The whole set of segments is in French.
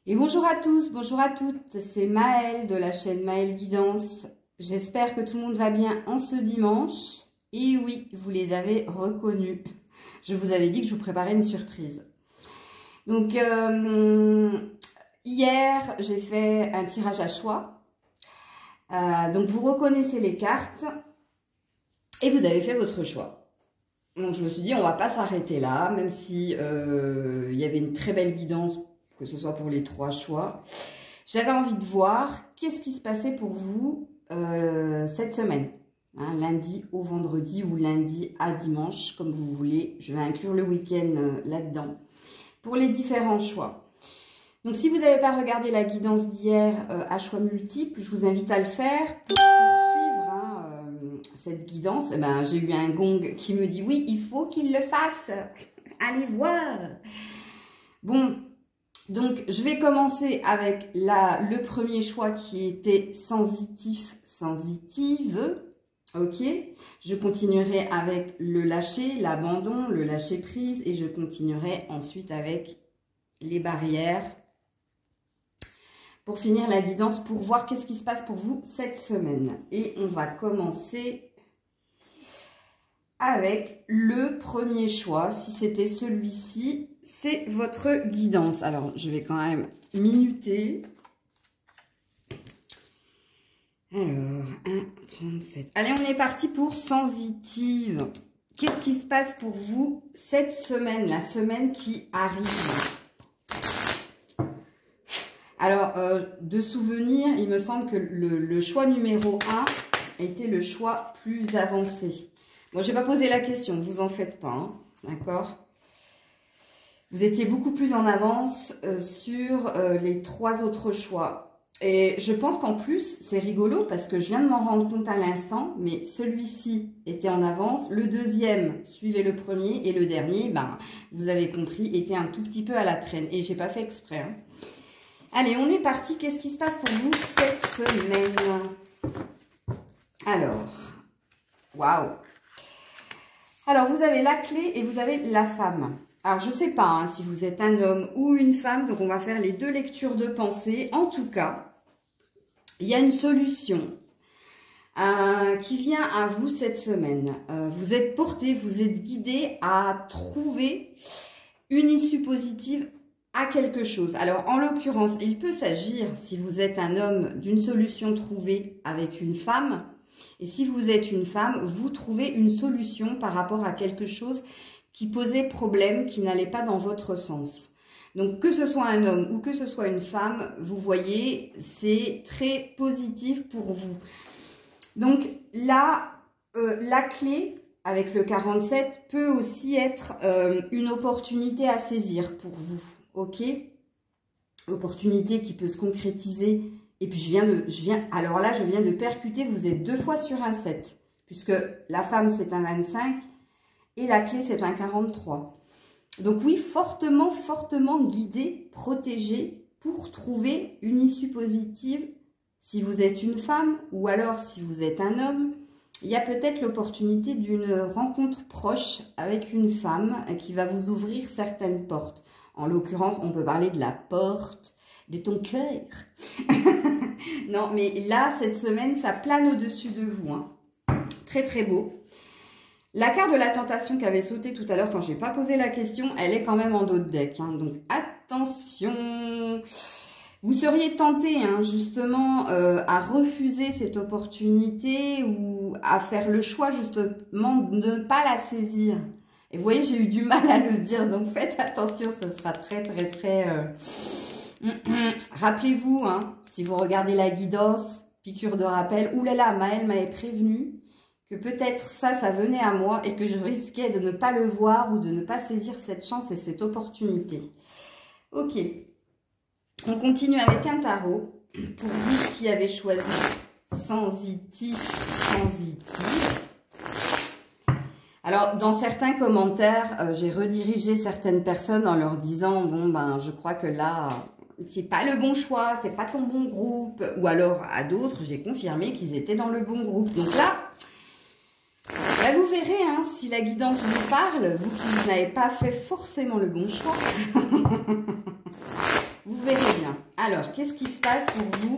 Et bonjour à tous, bonjour à toutes, c'est Maëlle de la chaîne Maëlle Guidance. J'espère que tout le monde va bien en ce dimanche. Et oui, vous les avez reconnus. Je vous avais dit que je vous préparais une surprise. Donc, hier, j'ai fait un tirage à choix. Donc, vous reconnaissez les cartes et vous avez fait votre choix. Donc, je me suis dit, on va pas s'arrêter là, même si il y avait une très belle guidance, que ce soit pour les 3 choix. J'avais envie de voir qu'est-ce qui se passait pour vous cette semaine. Hein, lundi au vendredi ou lundi à dimanche, comme vous voulez. Je vais inclure le week-end là-dedans. Pour les différents choix. Donc, si vous n'avez pas regardé la guidance d'hier à choix multiples, je vous invite à le faire pour poursuivre cette guidance. Eh ben, j'ai eu un gong qui me dit oui, il faut qu'il le fasse. Allez voir. Bon. Donc, je vais commencer avec le premier choix qui était sensitif, sensitive. Ok. Je continuerai avec le lâcher, l'abandon, le lâcher prise. Et je continuerai ensuite avec les barrières. Pour finir la guidance, pour voir qu'est-ce qui se passe pour vous cette semaine. Et on va commencer avec le premier choix. Si c'était celui-ci, c'est votre guidance. Alors, je vais quand même minuter. Alors, 1,37. Allez, on est parti pour sensitive. Qu'est-ce qui se passe pour vous cette semaine, la semaine qui arrive? Alors, de souvenir, il me semble que le choix numéro 1 était le choix plus avancé. Moi, je n'ai pas posé la question, vous en faites pas, hein, d'accord? Vous étiez beaucoup plus en avance sur les 3 autres choix. Et je pense qu'en plus, c'est rigolo parce que je viens de m'en rendre compte à l'instant, mais celui-ci était en avance, le deuxième suivait le premier et le dernier, ben, vous avez compris, était un tout petit peu à la traîne. Et j'ai pas fait exprès. Hein. Allez, on est parti. Qu'est-ce qui se passe pour vous cette semaine? Alors, waouh! Alors, vous avez la clé et vous avez la femme. Alors, je ne sais pas hein, si vous êtes un homme ou une femme, donc on va faire les 2 lectures de pensée. En tout cas, il y a une solution qui vient à vous cette semaine. Vous êtes porté, vous êtes guidé à trouver une issue positive à quelque chose. Alors, en l'occurrence, il peut s'agir, si vous êtes un homme, d'une solution trouvée avec une femme. Et si vous êtes une femme, vous trouvez une solution par rapport à quelque chose qui posait problème, qui n'allait pas dans votre sens. Donc, que ce soit un homme ou que ce soit une femme, vous voyez, c'est très positif pour vous. Donc, là, la clé avec le 47 peut aussi être une opportunité à saisir pour vous. Ok? Opportunité qui peut se concrétiser. Et puis, je viens de percuter, vous êtes 2 fois sur un 7. Puisque la femme, c'est un 25 et la clé, c'est un 43. Donc oui, fortement, fortement guidé, protégé pour trouver une issue positive. Si vous êtes une femme ou alors si vous êtes un homme, il y a peut-être l'opportunité d'une rencontre proche avec une femme qui va vous ouvrir certaines portes. En l'occurrence, on peut parler de la porte de ton cœur. Non, mais là, cette semaine, ça plane au-dessus de vous. Hein. Très, très beau. La carte de la tentation qui avait sauté tout à l'heure quand je n'ai pas posé la question, elle est quand même en dos de deck. Hein. Donc, attention. Vous seriez tenté, hein, justement, à refuser cette opportunité ou à faire le choix, justement, de ne pas la saisir. Et vous voyez, j'ai eu du mal à le dire. Donc, faites attention, ce sera très, très, très... Rappelez-vous, hein, si vous regardez la guidance, piqûre de rappel, oulala, Maëlle m'avait prévenu que peut-être ça venait à moi et que je risquais de ne pas le voir ou de ne pas saisir cette chance et cette opportunité. Ok, on continue avec un tarot pour vous qui avez choisi sensitif, sensitive. Alors, dans certains commentaires, j'ai redirigé certaines personnes en leur disant, bon, ben, je crois que là, c'est pas le bon choix, c'est pas ton bon groupe. Ou alors, à d'autres, j'ai confirmé qu'ils étaient dans le bon groupe. Donc là, ben, vous verrez, hein, si la guidance vous parle, vous qui n'avez pas fait forcément le bon choix, vous verrez bien. Alors, qu'est-ce qui se passe pour vous?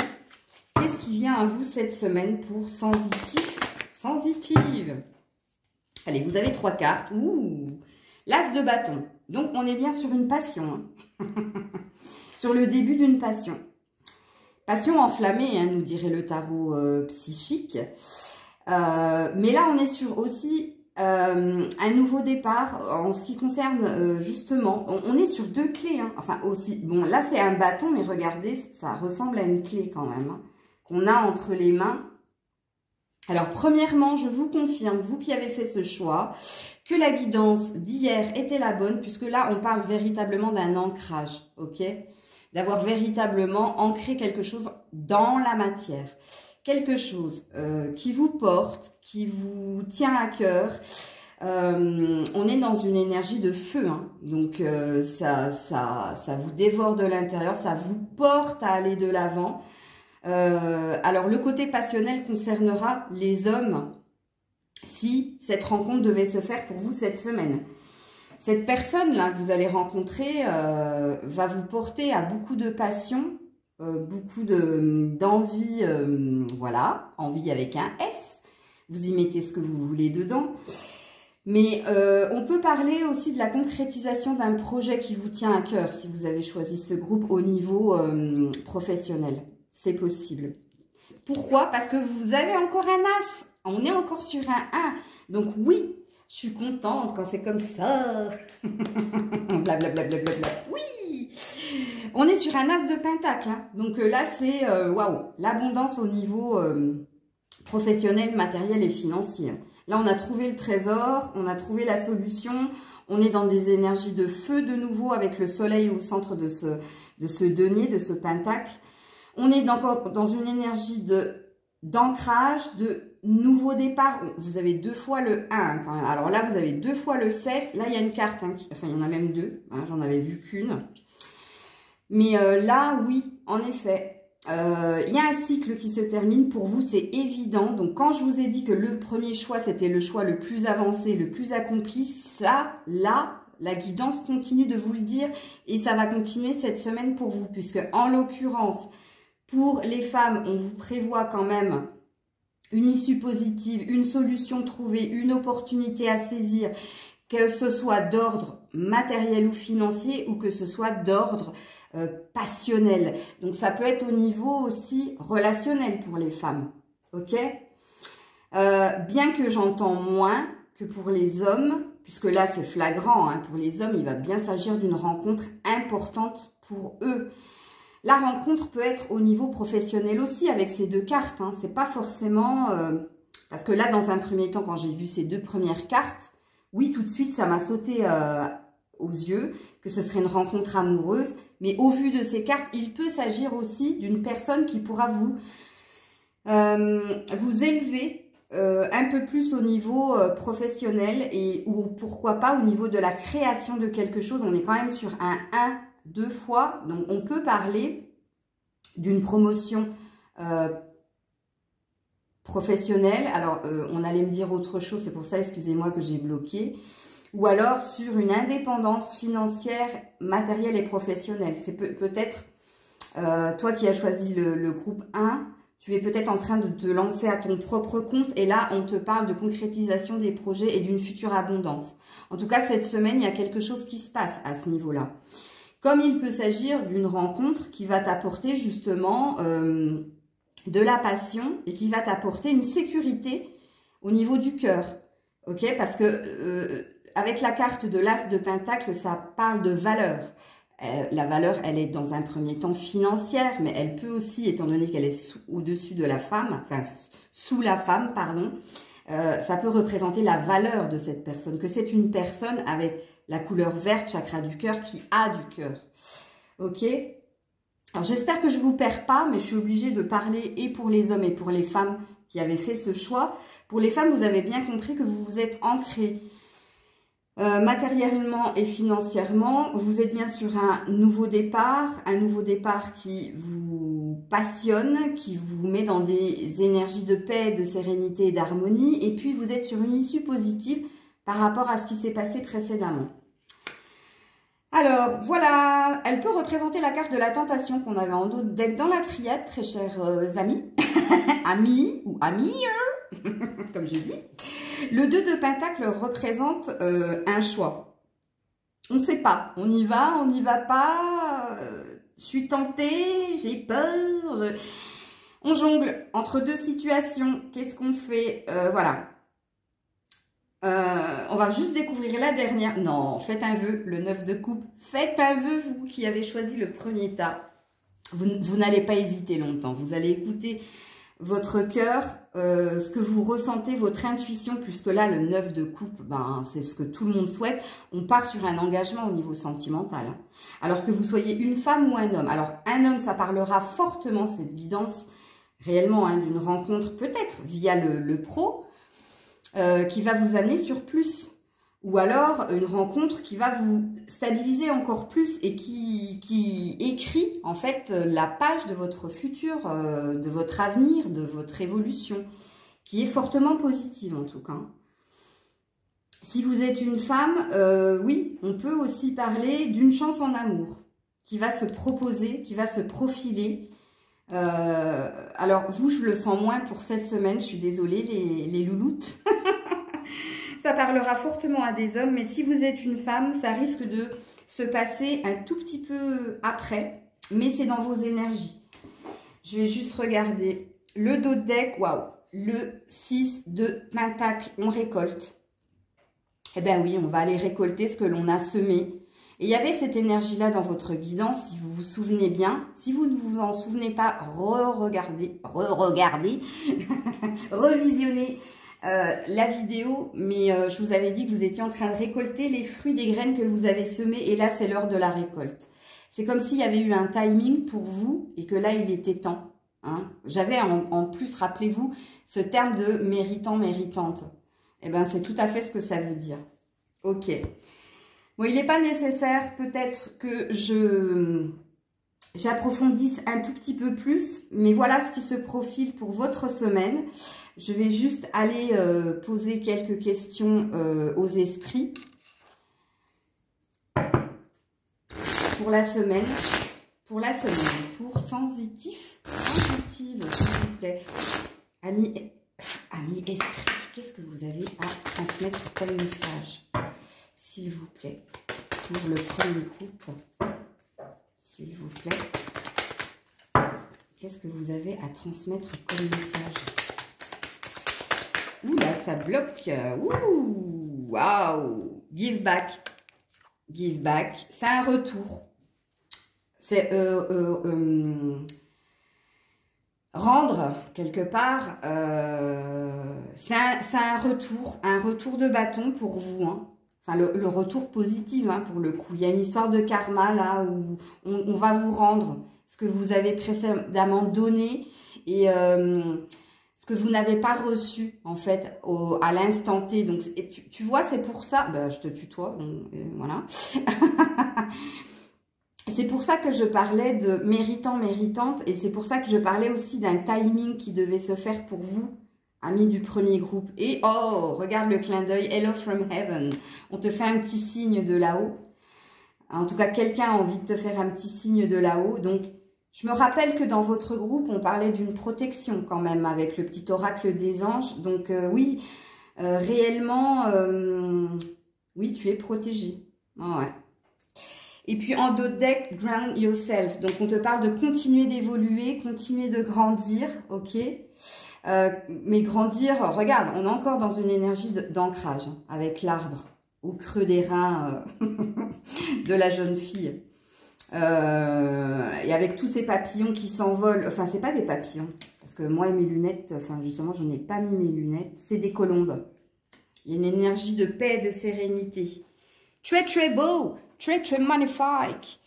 Qu'est-ce qui vient à vous cette semaine pour sensitif? Sensitive. Allez, vous avez 3 cartes. Ouh, l'as de bâton. Donc, on est bien sur une passion. Hein. Sur le début d'une passion. Passion enflammée, hein, nous dirait le tarot psychique. Mais là, on est sur aussi un nouveau départ en ce qui concerne justement. On est sur 2 clés. Hein. Enfin, aussi. Bon, là, c'est un bâton, mais regardez, ça ressemble à une clé quand même. Hein, qu'on a entre les mains. Alors, premièrement, je vous confirme, vous qui avez fait ce choix, que la guidance d'hier était la bonne, puisque là, on parle véritablement d'un ancrage, ok? D'avoir véritablement ancré quelque chose dans la matière. Quelque chose qui vous porte, qui vous tient à cœur. On est dans une énergie de feu, hein. Donc ça vous dévore de l'intérieur, ça vous porte à aller de l'avant. Alors, le côté passionnel concernera les hommes si cette rencontre devait se faire pour vous cette semaine. Cette personne-là que vous allez rencontrer va vous porter à beaucoup de passion, beaucoup d'envie, voilà, envie avec un S. Vous y mettez ce que vous voulez dedans. Mais on peut parler aussi de la concrétisation d'un projet qui vous tient à cœur si vous avez choisi ce groupe au niveau professionnel. C'est possible. Pourquoi? Parce que vous avez encore un as. On est encore sur un 1. Donc oui, je suis contente quand c'est comme ça. Blablabla. Oui. On est sur un as de pentacle. Hein. Donc là, c'est waouh, l'abondance au niveau professionnel, matériel et financier. Là, on a trouvé le trésor, on a trouvé la solution. On est dans des énergies de feu de nouveau avec le soleil au centre de ce denier, de ce pentacle. On est encore dans une énergie d'ancrage, de nouveau départ. Vous avez 2 fois le 1 quand même. Alors là, vous avez 2 fois le 7. Là, il y a une carte, hein, enfin, il y en a même 2. Hein, j'en avais vu qu'une. Mais là, oui, en effet, il y a un cycle qui se termine. Pour vous, c'est évident. Donc, quand je vous ai dit que le premier choix, c'était le choix le plus avancé, le plus accompli, ça, là, la guidance continue de vous le dire. Et ça va continuer cette semaine pour vous. Puisque, en l'occurrence, pour les femmes, on vous prévoit quand même une issue positive, une solution trouvée, une opportunité à saisir, que ce soit d'ordre matériel ou financier ou que ce soit d'ordre passionnel. Donc, ça peut être au niveau aussi relationnel pour les femmes, ok? Bien que j'entends moins que pour les hommes, puisque là, c'est flagrant, hein, pour les hommes, il va bien s'agir d'une rencontre importante pour eux. La rencontre peut être au niveau professionnel aussi avec ces 2 cartes. Hein. C'est pas forcément... parce que là, dans un premier temps, quand j'ai vu ces 2 premières cartes, oui, tout de suite, ça m'a sauté aux yeux que ce serait une rencontre amoureuse. Mais au vu de ces cartes, il peut s'agir aussi d'une personne qui pourra vous élever un peu plus au niveau professionnel ou pourquoi pas au niveau de la création de quelque chose. On est quand même sur un 1, 2 fois. Donc, on peut parler d'une promotion professionnelle. Alors, on allait me dire autre chose. C'est pour ça, excusez-moi, que j'ai bloqué. Ou alors sur une indépendance financière, matérielle et professionnelle. C'est peut-être toi qui as choisi le groupe 1, tu es peut-être en train de te lancer à ton propre compte. Et là, on te parle de concrétisation des projets et d'une future abondance. En tout cas, cette semaine, il y a quelque chose qui se passe à ce niveau-là. Comme il peut s'agir d'une rencontre qui va t'apporter justement de la passion et qui va t'apporter une sécurité au niveau du cœur. Ok? Parce que avec la carte de l'As de Pentacle, ça parle de valeur. La valeur, elle est dans un premier temps financière, mais elle peut aussi, étant donné qu'elle est au-dessus de la femme, enfin sous la femme, pardon, ça peut représenter la valeur de cette personne, que c'est une personne avec la couleur verte, chakra du cœur, qui a du cœur. Ok? Alors, j'espère que je ne vous perds pas, mais je suis obligée de parler et pour les hommes et pour les femmes qui avaient fait ce choix. Pour les femmes, vous avez bien compris que vous vous êtes ancrés matériellement et financièrement. Vous êtes bien sur un nouveau départ qui vous passionne, qui vous met dans des énergies de paix, de sérénité et d'harmonie. Et puis, vous êtes sur une issue positive par rapport à ce qui s'est passé précédemment. Alors, voilà, elle peut représenter la carte de la tentation qu'on avait en dos de deck dans la triade, très chers amis, amis ou amies, comme je dis. Le 2 de Pentacle représente un choix. On ne sait pas, on y va, on n'y va pas, je suis tentée, j'ai peur, on jongle entre deux situations, qu'est-ce qu'on fait? Voilà. On va juste découvrir la dernière. Non, faites un vœu, le 9 de coupe. Faites un vœu, vous qui avez choisi le premier tas. Vous n'allez pas hésiter longtemps. Vous allez écouter votre cœur, ce que vous ressentez, votre intuition, puisque là, le 9 de coupe, ben, c'est ce que tout le monde souhaite. On part sur un engagement au niveau sentimental. Hein. Alors que vous soyez une femme ou un homme. Alors, un homme, ça parlera fortement, cette guidance, réellement, hein, d'une rencontre, peut-être via le pro, qui va vous amener sur plus. Ou alors, une rencontre qui va vous stabiliser encore plus et qui écrit, en fait, la page de votre futur, de votre avenir, de votre évolution, qui est fortement positive, en tout cas. Si vous êtes une femme, oui, on peut aussi parler d'une chance en amour qui va se proposer, qui va se profiler. Alors, vous, je le sens moins pour cette semaine, je suis désolée, les louloutes. Ça parlera fortement à des hommes, mais si vous êtes une femme, ça risque de se passer un tout petit peu après, mais c'est dans vos énergies. Je vais juste regarder le dos de deck, waouh, le 6 de Pentacle, on récolte. Eh bien oui, on va aller récolter ce que l'on a semé. Et il y avait cette énergie-là dans votre guidance, si vous vous souvenez bien. Si vous ne vous en souvenez pas, re-regardez, revisionnez la vidéo, mais je vous avais dit que vous étiez en train de récolter les fruits des graines que vous avez semées, et là c'est l'heure de la récolte. C'est comme s'il y avait eu un timing pour vous et que là il était temps. Hein. J'avais en plus, rappelez-vous, ce terme de méritant, méritante. Eh bien c'est tout à fait ce que ça veut dire. Ok. Bon, il n'est pas nécessaire peut-être que j'approfondisse un tout petit peu plus, mais voilà ce qui se profile pour votre semaine. Je vais juste aller poser quelques questions aux esprits pour la semaine. Pour sensitive, s'il vous plaît. Amis esprit, qu'est-ce que vous avez à transmettre comme message, s'il vous plaît, pour le premier groupe, s'il vous plaît. Qu'est-ce que vous avez à transmettre comme message? Ouh là, ça bloque. Ouh, waouh. Give back. Give back. C'est un retour. C'est rendre quelque part. C'est un retour de bâton pour vous. Hein. Enfin, le retour positif, hein, pour le coup. Il y a une histoire de karma là où on va vous rendre ce que vous avez précédemment donné et que vous n'avez pas reçu, en fait, à l'instant T. Donc, tu vois, c'est pour ça... Ben, je te tutoie, donc, voilà. C'est pour ça que je parlais de méritant, méritante. Et c'est pour ça que je parlais aussi d'un timing qui devait se faire pour vous, amis du premier groupe. Et, oh, regarde le clin d'œil. Hello from heaven. On te fait un petit signe de là-haut. En tout cas, quelqu'un a envie de te faire un petit signe de là-haut. Donc, je me rappelle que dans votre groupe, on parlait d'une protection quand même avec le petit oracle des anges. Donc oui, réellement, oui, tu es protégé. Oh, ouais. Et puis en dos de deck, ground yourself. Donc on te parle de continuer d'évoluer, continuer de grandir, ok. Mais grandir, regarde, on est encore dans une énergie d'ancrage hein, avec l'arbre au creux des reins de la jeune fille. Et avec tous ces papillons qui s'envolent, enfin c'est pas des papillons, parce que moi et mes lunettes, enfin justement je n'ai pas mis mes lunettes, c'est des colombes. Il y a une énergie de paix et de sérénité. Très très beau, très très magnifique.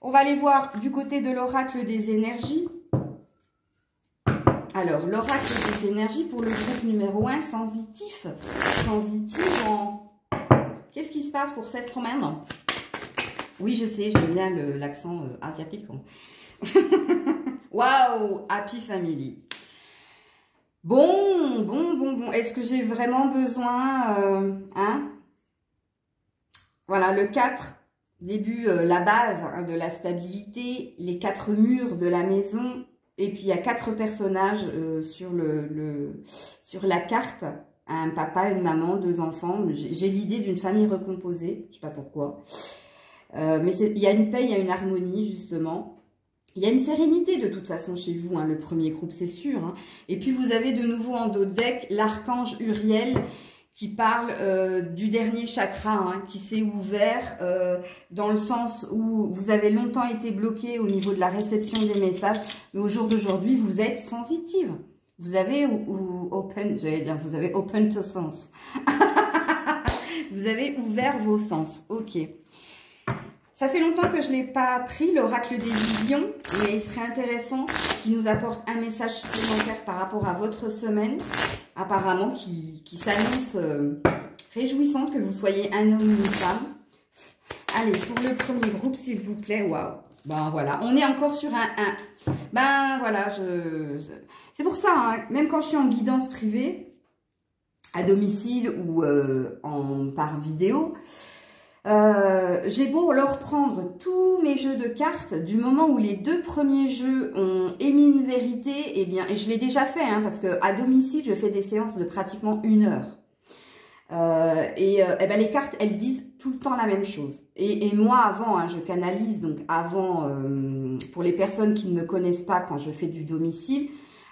On va aller voir du côté de l'oracle des énergies. Alors l'oracle des énergies pour le groupe numéro 1, sensitif. Sensitif en... Qu'est-ce qui se passe pour cette semaine ? Oui, je sais, j'aime bien l'accent asiatique. Waouh, happy family. Bon. Est-ce que j'ai vraiment besoin hein? Voilà, le 4 Début, la base hein, de la stabilité, les 4 murs de la maison. Et puis, il y a 4 personnages sur la carte. Un papa, une maman, 2 enfants. J'ai l'idée d'une famille recomposée. Je ne sais pas pourquoi. Mais il y a une paix, il y a une harmonie, justement. Il y a une sérénité, de toute façon, chez vous. Hein, le premier groupe, c'est sûr. Hein. Et puis, vous avez de nouveau en dos de deck l'archange Uriel qui parle du dernier chakra, hein, qui s'est ouvert dans le sens où vous avez longtemps été bloqué au niveau de la réception des messages, mais au jour d'aujourd'hui, vous êtes sensitive. Vous avez open, j'allais dire, vous avez open to sense. Vous avez ouvert vos sens, ok. Ça fait longtemps que je ne l'ai pas pris, l'oracle des visions, mais il serait intéressant qu'il nous apporte un message supplémentaire par rapport à votre semaine, apparemment qui s'annonce réjouissante, que vous soyez un homme ou une femme. Allez, pour le premier groupe, s'il vous plaît, waouh. Ben voilà, on est encore sur un 1. Ben voilà, c'est pour ça, hein, même quand je suis en guidance privée, à domicile ou par vidéo, j'ai beau leur prendre tous mes jeux de cartes, du moment où les 2 premiers jeux ont émis une vérité, eh bien, et je l'ai déjà fait, hein, parce que à domicile, je fais des séances de pratiquement 1 heure. Ben, les cartes, elles disent tout le temps la même chose. Et moi, avant, hein, je canalise, donc avant, pour les personnes qui ne me connaissent pas, quand je fais du domicile,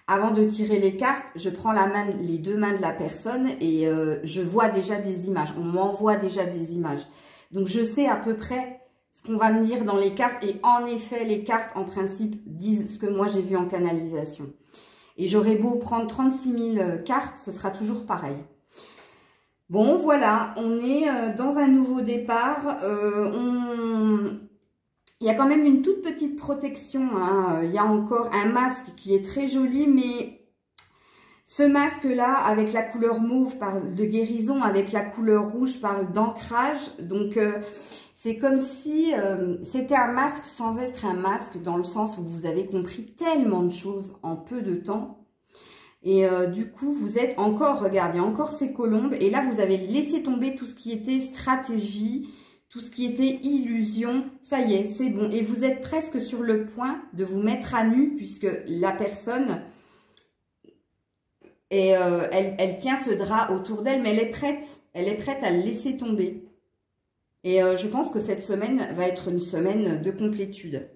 avant de tirer les cartes, je prends les 2 mains de la personne et je vois déjà des images. On m'envoie déjà des images. Donc, je sais à peu près ce qu'on va me dire dans les cartes. Et en effet, les cartes, en principe, disent ce que moi, j'ai vu en canalisation. Et j'aurais beau prendre 36 000 cartes, ce sera toujours pareil. Bon, voilà, on est dans un nouveau départ. Il y a quand même une toute petite protection. Hein. Il y a encore un masque qui est très joli, mais ce masque-là, avec la couleur mauve, parle de guérison, avec la couleur rouge, parle d'ancrage. Donc, c'est comme si c'était un masque sans être un masque, dans le sens où vous avez compris tellement de choses en peu de temps. Et du coup, vous êtes encore, regardez, encore ces colombes. Et là, vous avez laissé tomber tout ce qui était stratégie, tout ce qui était illusion. Ça y est, c'est bon. Et vous êtes presque sur le point de vous mettre à nu, puisque la personne, elle tient ce drap autour d'elle, mais elle est prête. Elle est prête à le laisser tomber. Et je pense que cette semaine va être une semaine de complétude.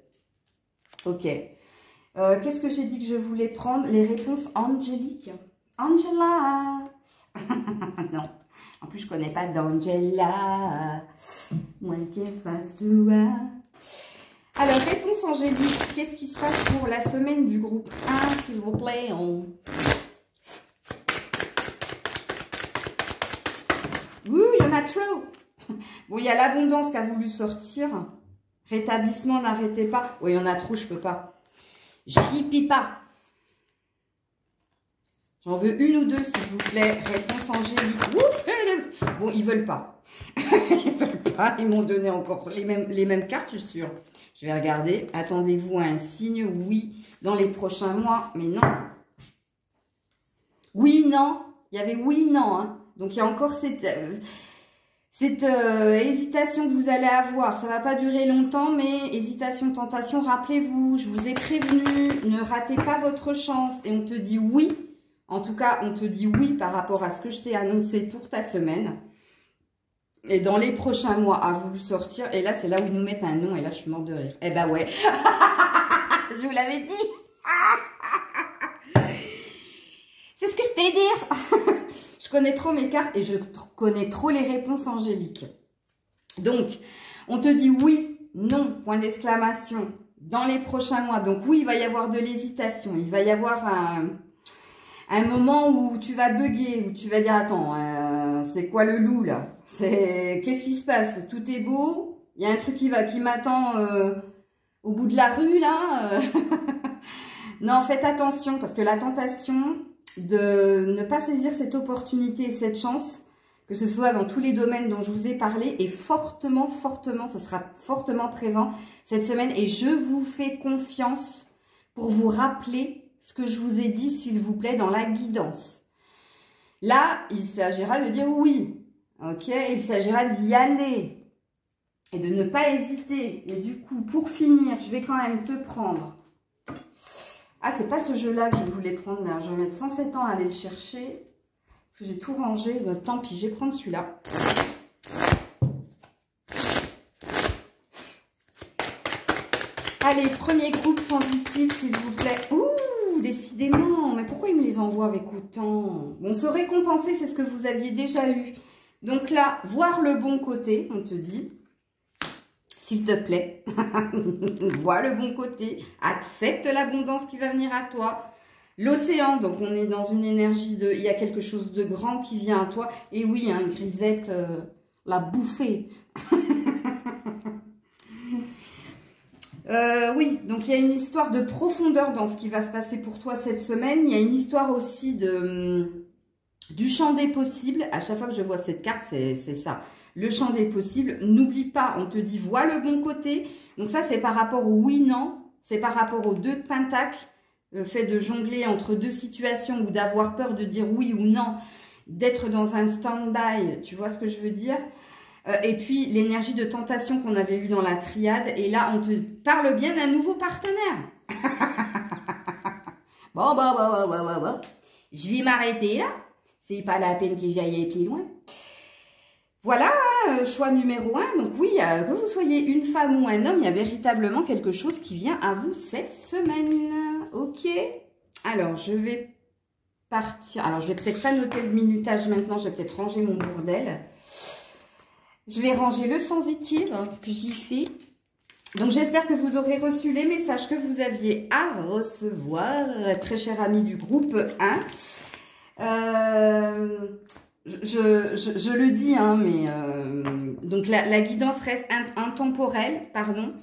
Ok. Qu'est-ce que j'ai dit que je voulais prendre? Les réponses angéliques. Angela. Non. En plus, je connais pas d'Angela. Moi qui fasse toi. Alors, réponse angélique. Qu'est-ce qui se passe pour la semaine du groupe 1, s'il vous plaît? Ouh, il y en a trop. Bon, il y a l'abondance qui a voulu sortir. Rétablissement, n'arrêtez pas. Oui, il y en a trop, je peux pas. J'y pie pas. J'en veux 1 ou 2, s'il vous plaît. Réponse angélique. Bon, ils veulent pas. Ils veulent pas. Ils m'ont donné encore les mêmes cartes, je suis sûre. Je vais regarder. Attendez-vous à un signe. Oui, dans les prochains mois. Mais non. Oui, non. Il y avait oui, non. Hein. Donc, il y a encore cette hésitation que vous allez avoir. Ça va pas durer longtemps, mais hésitation, tentation. Rappelez-vous, je vous ai prévenu, ne ratez pas votre chance. Et on te dit oui. En tout cas, on te dit oui par rapport à ce que je t'ai annoncé pour ta semaine. Et dans les prochains mois, à voulu sortir. Et là, c'est là où ils nous mettent un nom. Et là, je suis morte de rire. Eh ben ouais. Je vous l'avais dit. C'est ce que je t'ai dit. Je connais trop mes cartes et je connais trop les réponses angéliques. Donc, on te dit oui, non, point d'exclamation, dans les prochains mois. Donc oui, il va y avoir de l'hésitation. Il va y avoir un moment où tu vas bugger, où tu vas dire, attends, c'est quoi le loup là? Qu'est-ce qui se passe? Tout est beau. Il y a un truc qui m'attend au bout de la rue là. Non, faites attention parce que la tentation de ne pas saisir cette opportunité et cette chance, que ce soit dans tous les domaines dont je vous ai parlé, est fortement, ce sera fortement présent cette semaine. Et je vous fais confiance pour vous rappeler ce que je vous ai dit, s'il vous plaît, dans la guidance. Là, il s'agira de dire oui. Ok, il s'agira d'y aller. et de ne pas hésiter. Et du coup, pour finir, je vais quand même te prendre... Ah, c'est pas ce jeu-là que je voulais prendre, mais je vais mettre 107 ans à aller le chercher. Parce que j'ai tout rangé. Bah, tant pis, je vais prendre celui-là. Allez, premier groupe sensitif, s'il vous plaît. Ouh, décidément. Mais pourquoi il me les envoie avec autant? Bon, se récompenser, c'est ce que vous aviez déjà eu. Donc là, voir le bon côté, on te dit. S'il te plaît, vois le bon côté, accepte l'abondance qui va venir à toi. L'océan, donc on est dans une énergie de... Il y a quelque chose de grand qui vient à toi. Et oui, hein, Grisette l'a bouffé. Oui, donc il y a une histoire de profondeur dans ce qui va se passer pour toi cette semaine. Il y a une histoire aussi du champ des possibles. À chaque fois que je vois cette carte, c'est ça. Le champ des possibles. N'oublie pas, on te dit, vois le bon côté. Donc ça, c'est par rapport au oui-non. C'est par rapport aux 2 de pentacles. Le fait de jongler entre 2 situations ou d'avoir peur de dire oui ou non. D'être dans un stand-by. Tu vois ce que je veux dire? Et puis, l'énergie de tentation qu'on avait eue dans la triade. Et là, on te parle bien d'un nouveau partenaire. Bon. Je vais m'arrêter là. C'est pas la peine que j'aille aller plus loin. Voilà, choix numéro 1. Donc oui, que vous soyez une femme ou un homme, il y a véritablement quelque chose qui vient à vous cette semaine. Ok. Alors, je vais partir. Alors, je vais peut-être pas noter le minutage maintenant. Je vais peut-être ranger mon bordel. Je vais ranger le sensitif que j'y fais. Donc, j'espère que vous aurez reçu les messages que vous aviez à recevoir, très cher ami du groupe 1. Je le dis, hein, mais donc la guidance reste intemporelle, pardon.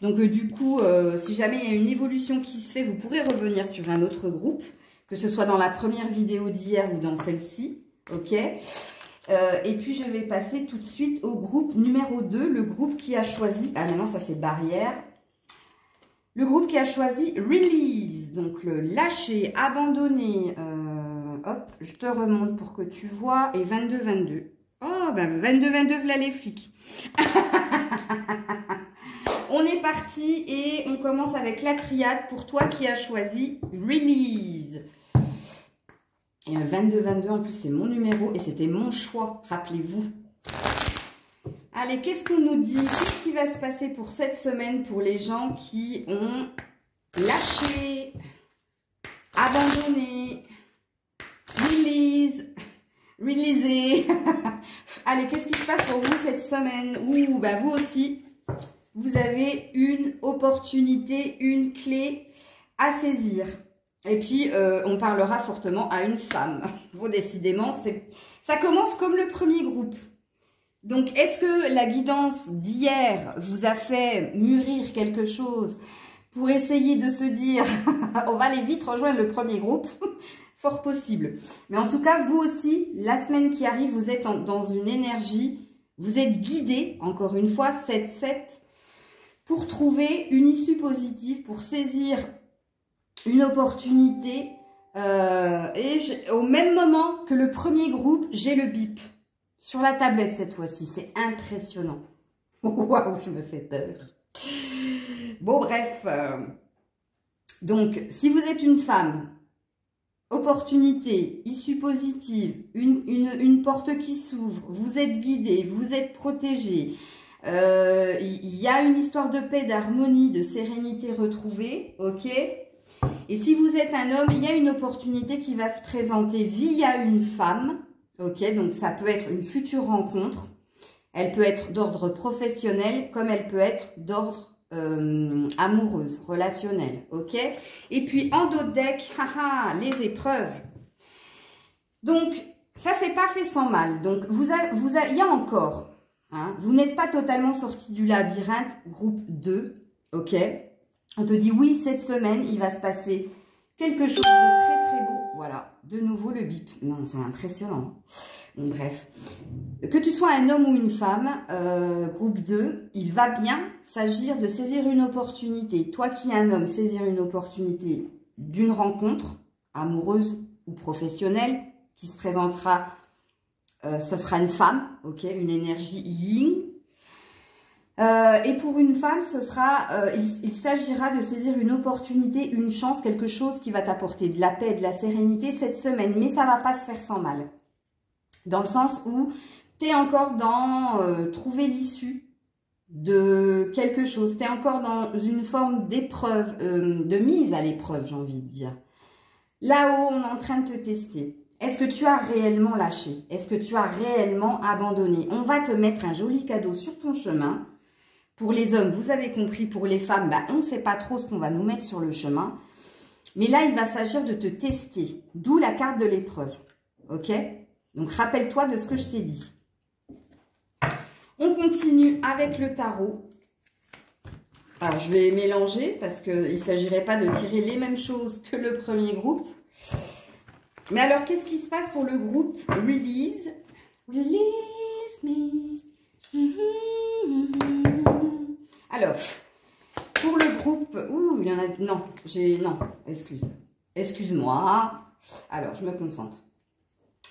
Donc du coup, si jamais il y a une évolution qui se fait, vous pourrez revenir sur un autre groupe, que ce soit dans la première vidéo d'hier ou dans celle-ci, ok. Et puis je vais passer tout de suite au groupe numéro 2, le groupe qui a choisi, ah non, ça c'est barrière. Le groupe qui a choisi Release, donc le lâcher, abandonner. Hop, je te remonte pour que tu vois. Et 22-22. Oh, ben 22-22, voilà les flics. On est parti et on commence avec la triade pour toi qui as choisi Release. Et 22-22, en plus, c'est mon numéro et c'était mon choix, rappelez-vous. Allez, qu'est-ce qu'on nous dit? Qu'est-ce qui va se passer pour cette semaine pour les gens qui ont lâché, abandonné, releasé. Allez, qu'est-ce qui se passe pour vous cette semaine? Ouh, bah vous aussi, vous avez une opportunité, une clé à saisir. Et puis, on parlera fortement à une femme. Bon, décidément, ça commence comme le premier groupe. Donc, est-ce que la guidance d'hier vous a fait mûrir quelque chose pour essayer de se dire, on va aller vite rejoindre le premier groupe? Fort possible. Mais en tout cas, vous aussi, la semaine qui arrive, vous êtes dans une énergie, vous êtes guidé, encore une fois, 7-7, pour trouver une issue positive, pour saisir une opportunité. Au même moment que le premier groupe, j'ai le bip. Sur la tablette cette fois-ci, c'est impressionnant. Waouh, je me fais peur. Bon, bref. Donc, si vous êtes une femme, opportunité, issue positive, une porte qui s'ouvre, vous êtes guidé, vous êtes protégé. Il y a une histoire de paix, d'harmonie, de sérénité retrouvée, ok? Et si vous êtes un homme, il y a une opportunité qui va se présenter via une femme. Ok, donc ça peut être une future rencontre. Elle peut être d'ordre professionnel, comme elle peut être d'ordre amoureuse, relationnelle. Ok. Et puis en dos de deck, les épreuves. Donc ça c'est pas fait sans mal. Donc il y a encore. Hein, vous n'êtes pas totalement sorti du labyrinthe, groupe 2. Ok. On te dit oui, cette semaine il va se passer quelque chose de très très beau. Voilà, de nouveau le bip. Non, c'est impressionnant. Bon, bref. Que tu sois un homme ou une femme, groupe 2, il va bien s'agir de saisir une opportunité. Toi qui es un homme, saisir une opportunité d'une rencontre amoureuse ou professionnelle qui se présentera, ça sera une femme, ok, une énergie yin. Et pour une femme, ce sera, il s'agira de saisir une opportunité, une chance, quelque chose qui va t'apporter de la paix, de la sérénité cette semaine. Mais ça ne va pas se faire sans mal. Dans le sens où tu es encore dans trouver l'issue de quelque chose. Tu es encore dans une forme d'épreuve, de mise à l'épreuve, j'ai envie de dire. Là-haut, on est en train de te tester. Est-ce que tu as réellement lâché? Est-ce que tu as réellement abandonné? On va te mettre un joli cadeau sur ton chemin. Pour les hommes, vous avez compris, pour les femmes, on ne sait pas trop ce qu'on va nous mettre sur le chemin. Mais là, il va s'agir de te tester. D'où la carte de l'épreuve. Ok? Donc, rappelle-toi de ce que je t'ai dit. On continue avec le tarot. Alors, je vais mélanger parce qu'il ne s'agirait pas de tirer les mêmes choses que le premier groupe. Mais alors, qu'est-ce qui se passe pour le groupe Release? Release me. Alors, pour le groupe... Ouh, il y en a... Non, non, excuse-moi. Alors, je me concentre.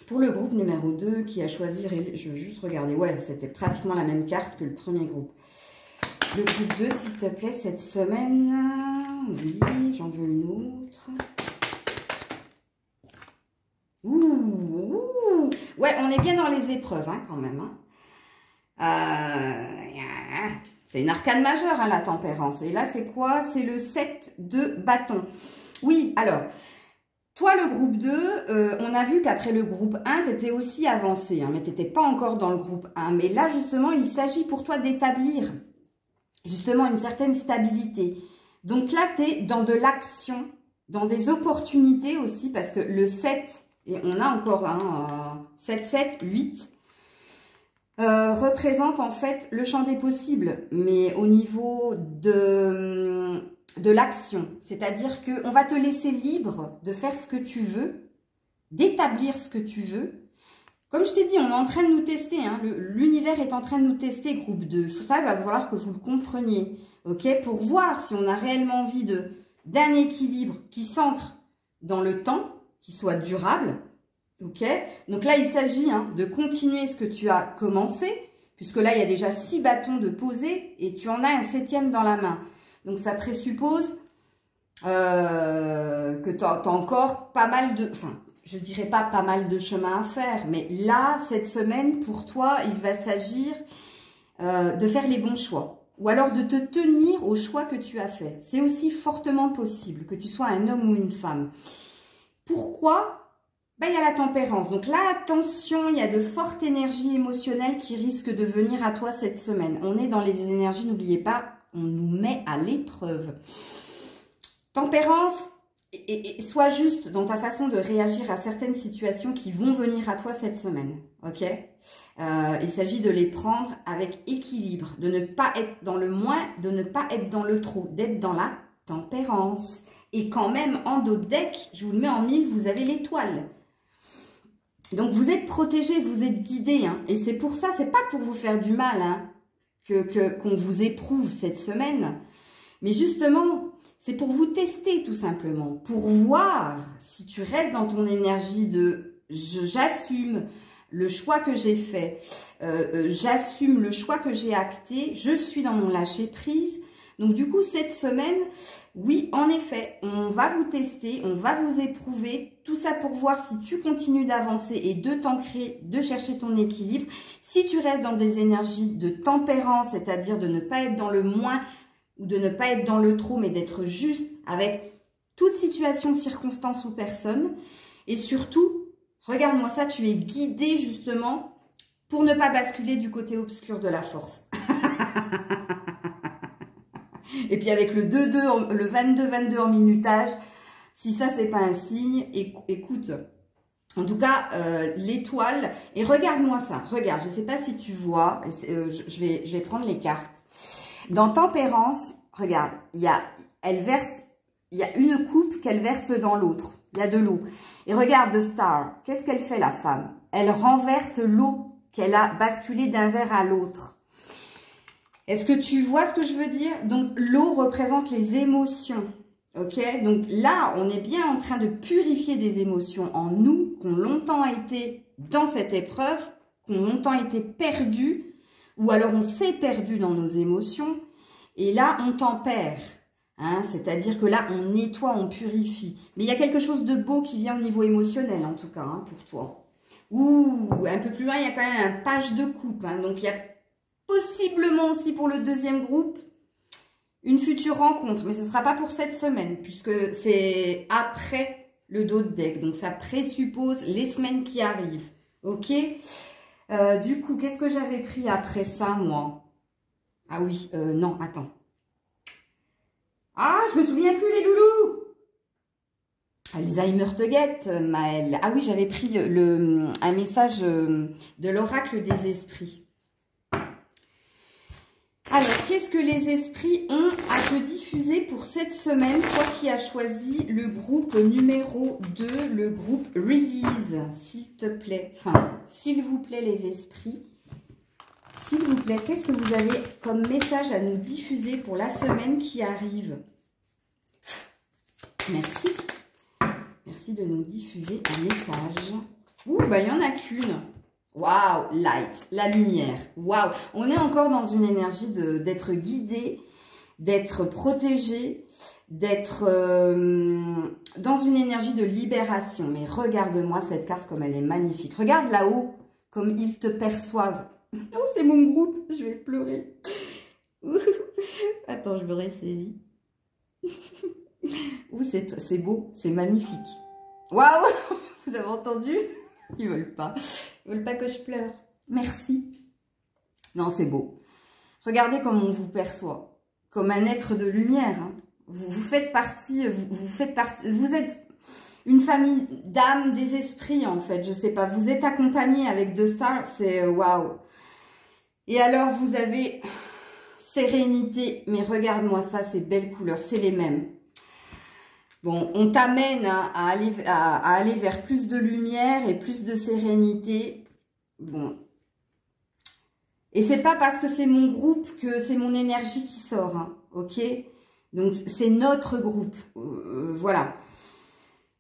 Pour le groupe numéro 2 qui a choisi... Je vais juste regarder. Ouais, c'était pratiquement la même carte que le premier groupe. Le groupe 2, s'il te plaît, cette semaine. Oui, j'en veux une autre. Ouh. Ouais, on est bien dans les épreuves, hein, quand même. C'est une arcane majeure, hein, la tempérance. Et là, c'est quoi? C'est le 7 de bâton. Oui, alors, toi, le groupe 2, on a vu qu'après le groupe 1, tu étais aussi avancé, hein, mais tu n'étais pas encore dans le groupe 1. Mais là, justement, il s'agit pour toi d'établir, justement, une certaine stabilité. Donc là, tu es dans de l'action, dans des opportunités aussi, parce que le 7, et on a encore un 7, 7, 8, représente en fait le champ des possibles, mais au niveau de l'action. C'est-à-dire qu'on va te laisser libre de faire ce que tu veux, d'établir ce que tu veux. Comme je t'ai dit, on est en train de nous tester, hein, l'univers est en train de nous tester, groupe 2. Ça, il va falloir que vous le compreniez, ok, pour voir si on a réellement envie d'un équilibre qui s'ancre dans le temps, qui soit durable. Ok, donc là, il s'agit de continuer ce que tu as commencé, puisque là, il y a déjà 6 bâtons de poser et tu en as un 7e dans la main. Donc, ça présuppose que tu as encore pas mal de... Enfin, je dirais pas mal de chemin à faire, mais là, cette semaine, pour toi, il va s'agir de faire les bons choix. Ou alors de te tenir au choix que tu as fait. C'est aussi fortement possible, que tu sois un homme ou une femme. Pourquoi ? Il y a la tempérance. Donc là, attention, il y a de fortes énergies émotionnelles qui risquent de venir à toi cette semaine. On est dans les énergies, n'oubliez pas, on nous met à l'épreuve. Tempérance, et sois juste dans ta façon de réagir à certaines situations qui vont venir à toi cette semaine. Ok, il s'agit de les prendre avec équilibre, de ne pas être dans le moins, de ne pas être dans le trop, d'être dans la tempérance. Et quand même, en dos de deck, je vous le mets en 1000, vous avez l'étoile. Donc, vous êtes protégé, vous êtes guidé, hein, et c'est pour ça, c'est pas pour vous faire du mal, hein, qu'on vous éprouve cette semaine, mais justement, c'est pour vous tester tout simplement, pour voir si tu restes dans ton énergie de j'assume le choix que j'ai fait, j'assume le choix que j'ai acté, je suis dans mon lâcher prise. Donc du coup, cette semaine, oui, en effet, on va vous tester, on va vous éprouver, tout ça pour voir si tu continues d'avancer et de t'ancrer, de chercher ton équilibre. Si tu restes dans des énergies de tempérance, c'est-à-dire de ne pas être dans le moins ou de ne pas être dans le trop, mais d'être juste avec toute situation, circonstance ou personne. Et surtout, regarde-moi ça, tu es guidé justement pour ne pas basculer du côté obscur de la force. Et puis avec le 2-2, le 22-22 en minutage, si ça, c'est pas un signe, écoute, en tout cas, l'étoile, et regarde-moi ça, regarde, je sais pas si tu vois, je vais prendre les cartes. Dans Tempérance, regarde, il y a une coupe qu'elle verse dans l'autre, il y a de l'eau. Et regarde The Star, qu'est-ce qu'elle fait la femme? Elle renverse l'eau qu'elle a basculée d'un verre à l'autre. Est-ce que tu vois ce que je veux dire? Donc, l'eau représente les émotions, ok? Donc là, on est bien en train de purifier des émotions en nous, qui ont longtemps été dans cette épreuve, qui ont longtemps été perdues, ou alors on s'est perdu dans nos émotions, et là, on tempère. Hein, c'est-à-dire que là, on nettoie, on purifie. Mais il y a quelque chose de beau qui vient au niveau émotionnel, en tout cas, hein, pour toi. Ouh, un peu plus loin, il y a quand même un page de coupe. Hein, donc, il y a possiblement aussi pour le deuxième groupe une future rencontre. Mais ce ne sera pas pour cette semaine, puisque c'est après le dos de deck. Donc, ça présuppose les semaines qui arrivent. Ok, du coup, qu'est-ce que j'avais pris après ça, moi? Ah oui, non, attends. Ah, je me souviens plus, les loulous. Alzheimer te guette, Maëlle. Ah oui, j'avais pris un message de l'oracle des esprits. Alors, qu'est-ce que les esprits ont à te diffuser pour cette semaine, toi qui as choisi le groupe numéro 2, le groupe Release, s'il te plaît. Enfin, s'il vous plaît, les esprits. S'il vous plaît, qu'est-ce que vous avez comme message à nous diffuser pour la semaine qui arrive? Merci. Merci de nous diffuser un message. Ouh, bah il n'y en a qu'une. Waouh, light, la lumière. Waouh, on est encore dans une énergie d'être guidé, d'être protégé, d'être dans une énergie de libération. Mais regarde-moi cette carte comme elle est magnifique. Regarde là-haut, comme ils te perçoivent. Oh, c'est mon groupe, je vais pleurer. Attends, je me ressaisis. Ouh, c'est beau, c'est magnifique. Waouh, vous avez entendu? Ils veulent pas. Ils veulent pas que je pleure. Merci. Non, c'est beau. Regardez comment on vous perçoit. Comme un être de lumière. Hein. Vous faites partie, vous êtes une famille d'âmes, des esprits en fait. Je sais pas, vous êtes accompagnés avec deux stars, c'est waouh. Et alors, vous avez sérénité. Mais regarde-moi ça, ces belles couleurs, c'est les mêmes. Bon, on t'amène à aller vers plus de lumière et plus de sérénité. Bon. Et c'est pas parce que c'est mon groupe que c'est mon énergie qui sort. Hein, ok? Donc, c'est notre groupe. Voilà.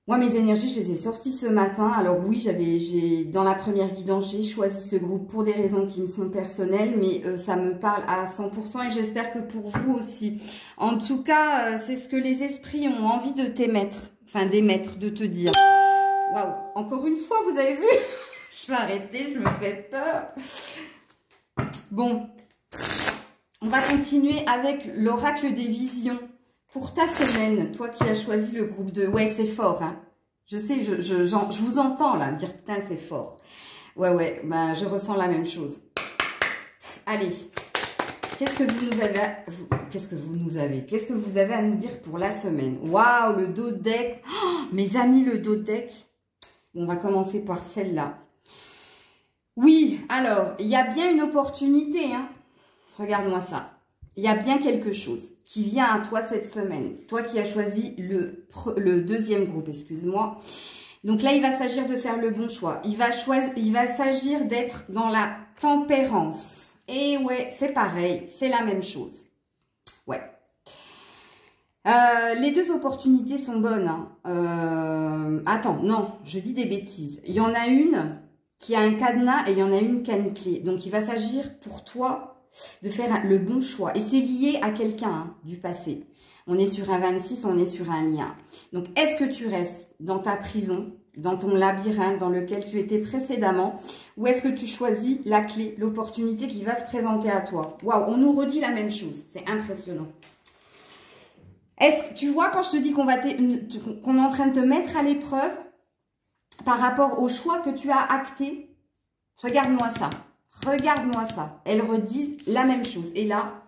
Moi, mes énergies, je les ai sorties ce matin. Alors oui, dans la première guidance, j'ai choisi ce groupe pour des raisons qui me sont personnelles, mais ça me parle à 100% et j'espère que pour vous aussi. En tout cas, c'est ce que les esprits ont envie de t'émettre, enfin d'émettre, de te dire. Waouh, encore une fois, vous avez vu? Je vais arrêter, je me fais peur. Bon, on va continuer avec l'oracle des visions. Pour ta semaine, toi qui as choisi le groupe 2, ouais, c'est fort, hein. Je sais, je vous entends là, dire putain, c'est fort. Ouais, ben, je ressens la même chose. Allez, qu'est-ce que vous avez à nous dire pour la semaine? Waouh, le dos de deck. Oh, mes amis, le dos de deck. On va commencer par celle-là. Oui, alors, il y a bien une opportunité, hein. Regarde-moi ça. Il y a bien quelque chose qui vient à toi cette semaine. Toi qui as choisi le deuxième groupe, excuse-moi. Donc là, il va s'agir de faire le bon choix. Il va s'agir d'être dans la tempérance. Et ouais, c'est pareil, c'est la même chose. Ouais. Les deux opportunités sont bonnes. Hein. Attends, non, je dis des bêtises. Il y en a une qui a un cadenas et il y en a une qui a une clé. Donc, il va s'agir pour toi de faire le bon choix. Et c'est lié à quelqu'un hein, du passé. On est sur un 26, on est sur un lien. Donc, est-ce que tu restes dans ta prison, dans ton labyrinthe dans lequel tu étais précédemment, ou est-ce que tu choisis la clé, l'opportunité qui va se présenter à toi? Waouh, on nous redit la même chose. C'est impressionnant. Est-ce que tu vois quand je te dis qu'on est en train de te mettre à l'épreuve par rapport au choix que tu as acté? Regarde-moi ça. Regarde-moi ça. Elles redisent la même chose. Et là,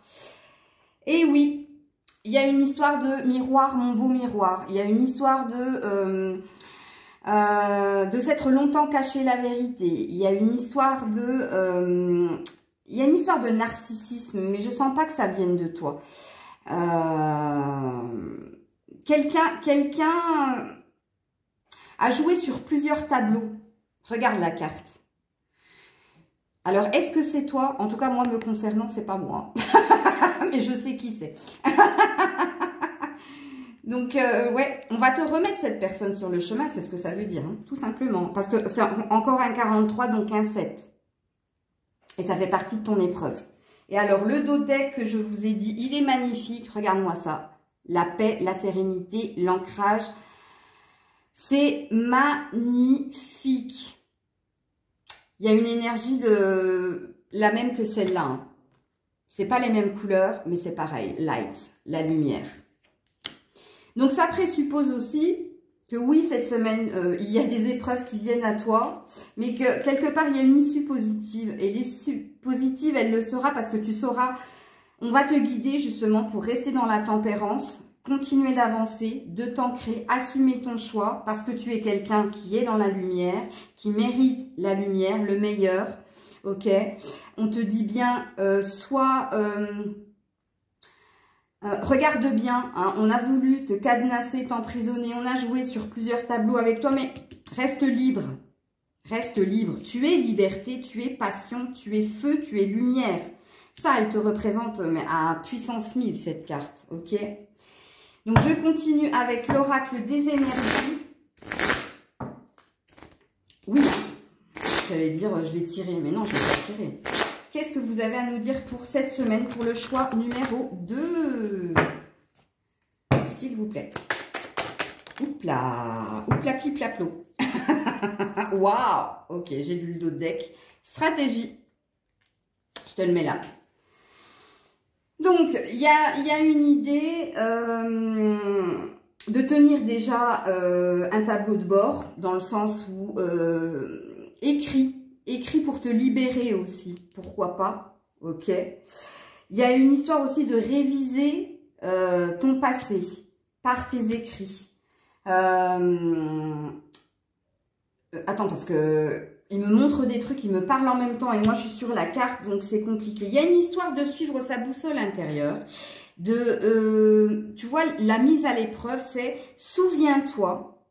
et oui, il y a une histoire de miroir, mon beau miroir. Il y a une histoire de s'être longtemps caché la vérité. Il y a une histoire de narcissisme, mais je sens pas que ça vienne de toi. Quelqu'un a joué sur plusieurs tableaux. Regarde la carte. Alors, est-ce que c'est toi? En tout cas, moi, me concernant, c'est pas moi. Mais je sais qui c'est. Donc, ouais, on va te remettre cette personne sur le chemin. C'est ce que ça veut dire, hein, tout simplement. Parce que c'est encore un 43, donc un 7. Et ça fait partie de ton épreuve. Et alors, le dos deck que je vous ai dit, il est magnifique. Regarde-moi ça. La paix, la sérénité, l'ancrage. C'est magnifique. Il y a une énergie de la même que celle-là. Hein. C'est pas les mêmes couleurs, mais c'est pareil. Light, la lumière. Donc, ça présuppose aussi que oui, cette semaine, il y a des épreuves qui viennent à toi, mais que quelque part, il y a une issue positive. Et l'issue positive, elle le sera parce que tu sauras, on va te guider justement pour rester dans la tempérance, continuer d'avancer, de t'ancrer, assumer ton choix, parce que tu es quelqu'un qui est dans la lumière, qui mérite la lumière, le meilleur, ok? On te dit bien, regarde bien, hein, on a voulu te cadenasser, t'emprisonner, on a joué sur plusieurs tableaux avec toi, mais reste libre. Reste libre. Tu es liberté, tu es passion, tu es feu, tu es lumière. Ça, elle te représente mais à puissance 1000, cette carte, ok? Donc, je continue avec l'oracle des énergies. Oui, j'allais dire, je l'ai tiré, mais non, je ne l'ai pas tiré. Qu'est-ce que vous avez à nous dire pour cette semaine, pour le choix numéro 2? S'il vous plaît. Oupla, oupla, clip-claplo. Waouh. Ok, j'ai vu le dos de deck. Stratégie. Je te le mets là. Donc, il y a une idée de tenir déjà un tableau de bord, dans le sens où écrit pour te libérer aussi, pourquoi pas, ok. Il y a une histoire aussi de réviser ton passé par tes écrits. Attends, parce que il me montre des trucs, il me parle en même temps et moi je suis sur la carte, donc c'est compliqué. Il y a une histoire de suivre sa boussole intérieure, tu vois, la mise à l'épreuve, c'est souviens-toi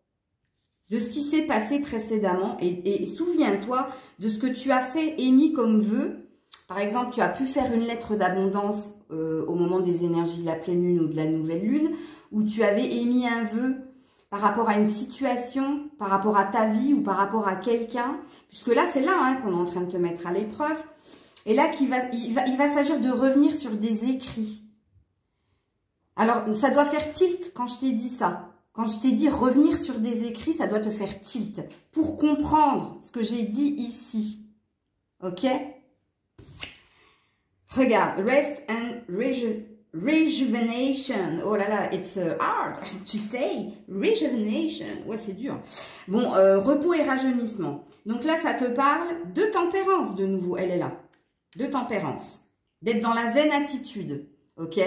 de ce qui s'est passé précédemment et souviens-toi de ce que tu as fait, émis comme vœu. Par exemple, tu as pu faire une lettre d'abondance au moment des énergies de la pleine lune ou de la nouvelle lune, où tu avais émis un vœu par rapport à une situation, par rapport à ta vie ou par rapport à quelqu'un, puisque là, c'est là hein, qu'on est en train de te mettre à l'épreuve. Et là, il va s'agir de revenir sur des écrits. Alors, ça doit faire tilt quand je t'ai dit ça. Quand je t'ai dit revenir sur des écrits, ça doit te faire tilt pour comprendre ce que j'ai dit ici. Ok? Regarde, rest and rejuvenation. Oh là là, it's hard to say. Rejuvenation. Ouais, c'est dur. Bon, repos et rajeunissement. Donc là, ça te parle de tempérance de nouveau. Elle est là. De tempérance. D'être dans la zen attitude. Ok?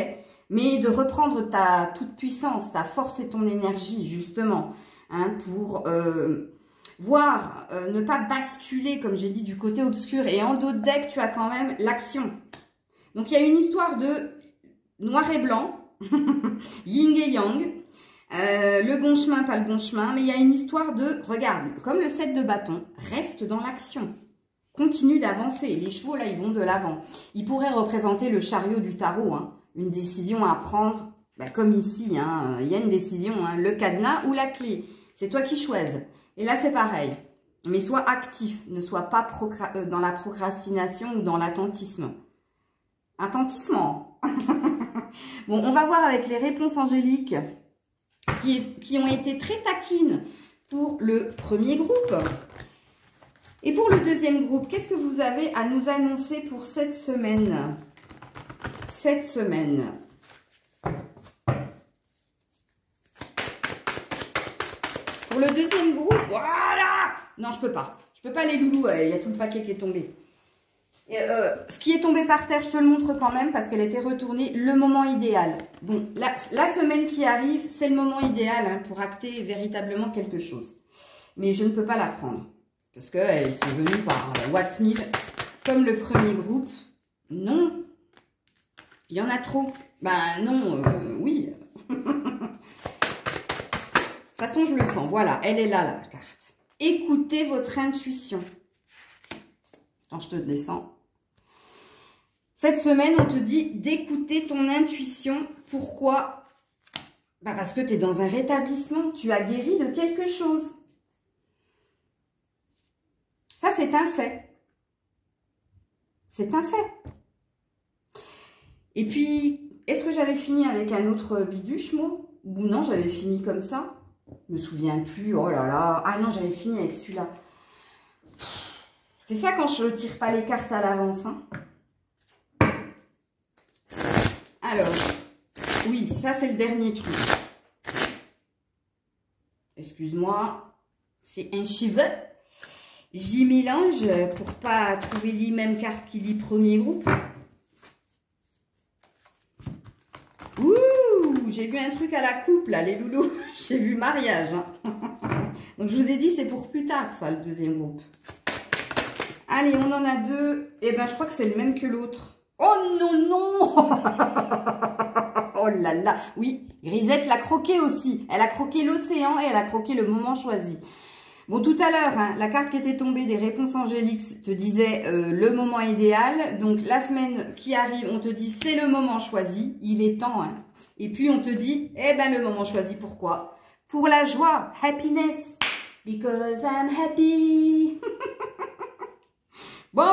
Mais de reprendre ta toute puissance, ta force et ton énergie, justement. Hein, pour voir, ne pas basculer, comme j'ai dit, du côté obscur. Et en dos de deck, tu as quand même l'action. Donc, il y a une histoire de noir et blanc, yin et yang, le bon chemin, pas le bon chemin, mais il y a une histoire de, regarde, comme le 7 de bâton, reste dans l'action, continue d'avancer, les chevaux là, ils vont de l'avant. Ils pourraient représenter le chariot du tarot, hein, une décision à prendre, bah, comme ici, hein, il y a une décision, hein, le cadenas ou la clé, c'est toi qui choisis. Et là, c'est pareil, mais sois actif, ne sois pas dans la procrastination ou dans l'attentisme. Attentissement. Bon, on va voir avec les réponses angéliques qui ont été très taquines pour le premier groupe. Et pour le deuxième groupe, qu'est-ce que vous avez à nous annoncer pour cette semaine? Cette semaine. Pour le deuxième groupe, voilà! Non, je peux pas. Je peux pas les loulous, il y a tout le paquet qui est tombé. Et, ce qui est tombé par terre, je te le montre quand même parce qu'elle était retournée, le moment idéal. Bon, la semaine qui arrive, c'est le moment idéal hein, pour acter véritablement quelque chose. Mais je ne peux pas la prendre parce qu'elles sont venues par Wattmill comme le premier groupe. Non, il y en a trop. Ben non, oui. De toute façon, je le sens. Voilà, elle est là, la carte. Écoutez votre intuition. Quand je te descends. Cette semaine, on te dit d'écouter ton intuition. Pourquoi? Bah parce que tu es dans un rétablissement. Tu as guéri de quelque chose. Ça, c'est un fait. C'est un fait. Et puis, est-ce que j'avais fini avec un autre biduche, moi? Ou non, j'avais fini comme ça? Je me souviens plus. Oh là là. Ah non, j'avais fini avec celui-là. C'est ça quand je ne tire pas les cartes à l'avance. Hein. Alors, oui, ça c'est le dernier truc. Excuse-moi, c'est un cheveu. J'y mélange pour pas trouver les mêmes cartes qui lit premier groupe. Ouh, j'ai vu un truc à la coupe là, les loulous. J'ai vu mariage. Hein. Donc je vous ai dit, c'est pour plus tard ça, le deuxième groupe. Allez, on en a deux. Eh ben, je crois que c'est le même que l'autre. Oh non, non. Oh là là. Oui, Grisette l'a croqué aussi. Elle a croqué l'océan et elle a croqué le moment choisi. Bon, tout à l'heure, hein, la carte qui était tombée des réponses angéliques te disait le moment idéal. Donc, la semaine qui arrive, on te dit c'est le moment choisi. Il est temps. Hein. Et puis, on te dit, eh ben, le moment choisi, pourquoi? Pour la joie, happiness. Because I'm happy. Bon.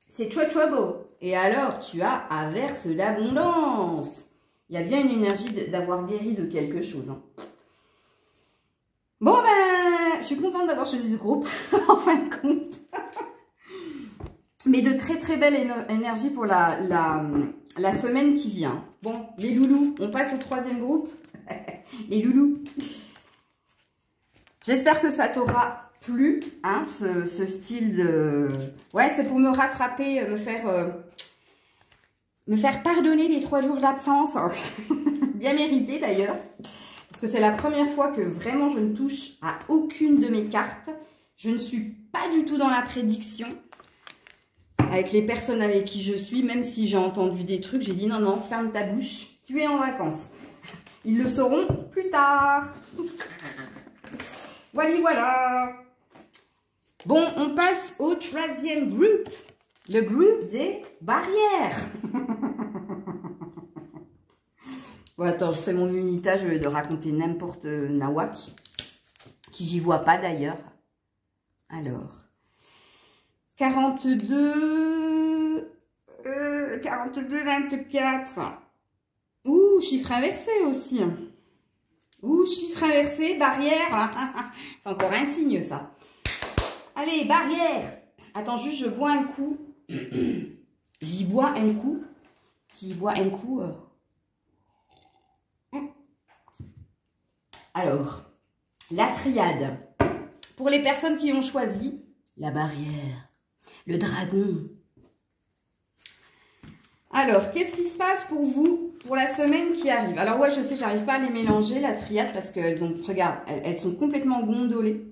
C'est trop beau. Et alors, tu as averse l'abondance. Il y a bien une énergie d'avoir guéri de quelque chose. Hein. Bon, ben, je suis contente d'avoir choisi ce groupe, en fin de compte. Mais de très belle énergie pour la semaine qui vient. Bon, les loulous, on passe au troisième groupe. Les loulous. J'espère que ça t'aura plu, hein, ce style de... Ouais, c'est pour me rattraper, me faire pardonner les 3 jours d'absence. Bien mérité d'ailleurs. Parce que c'est la première fois que vraiment je ne touche à aucune de mes cartes. Je ne suis pas du tout dans la prédiction. Avec les personnes avec qui je suis, même si j'ai entendu des trucs, j'ai dit non, ferme ta bouche, tu es en vacances. Ils le sauront plus tard. Voilà. Bon, on passe au troisième groupe. Le groupe des barrières. Bon, attends, je fais mon unitage de raconter n'importe nawak. Qui j'y vois pas d'ailleurs. Alors. 42, 24. Ouh, chiffre inversé aussi. Ouh, chiffre inversé, barrière. C'est encore un signe, ça. Allez, barrière. Attends, juste, je bois un coup. J'y bois un coup. J'y bois un coup. Alors, la triade. Pour les personnes qui ont choisi la barrière, le dragon. Alors, qu'est-ce qui se passe pour vous pour la semaine qui arrive? Alors, ouais, je sais, j'arrive pas à les mélanger, la triade, parce qu'elles ont, regarde, elles sont complètement gondolées.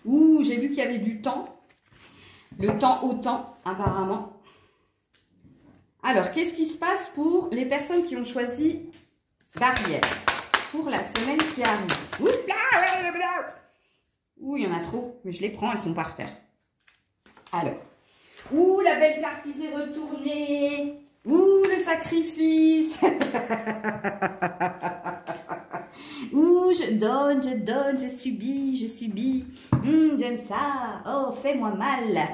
Ouh, j'ai vu qu'il y avait du temps. Le temps au temps, apparemment. Alors, qu'est-ce qui se passe pour les personnes qui ont choisi barrière pour la semaine qui arrive? Ouh, il y en a trop, mais je les prends, elles sont par terre. Alors, ouh, la belle carte qui s'est retournée. Ouh, le sacrifice. Ouh, je donne, je subis. J'aime ça. Oh, fais-moi mal.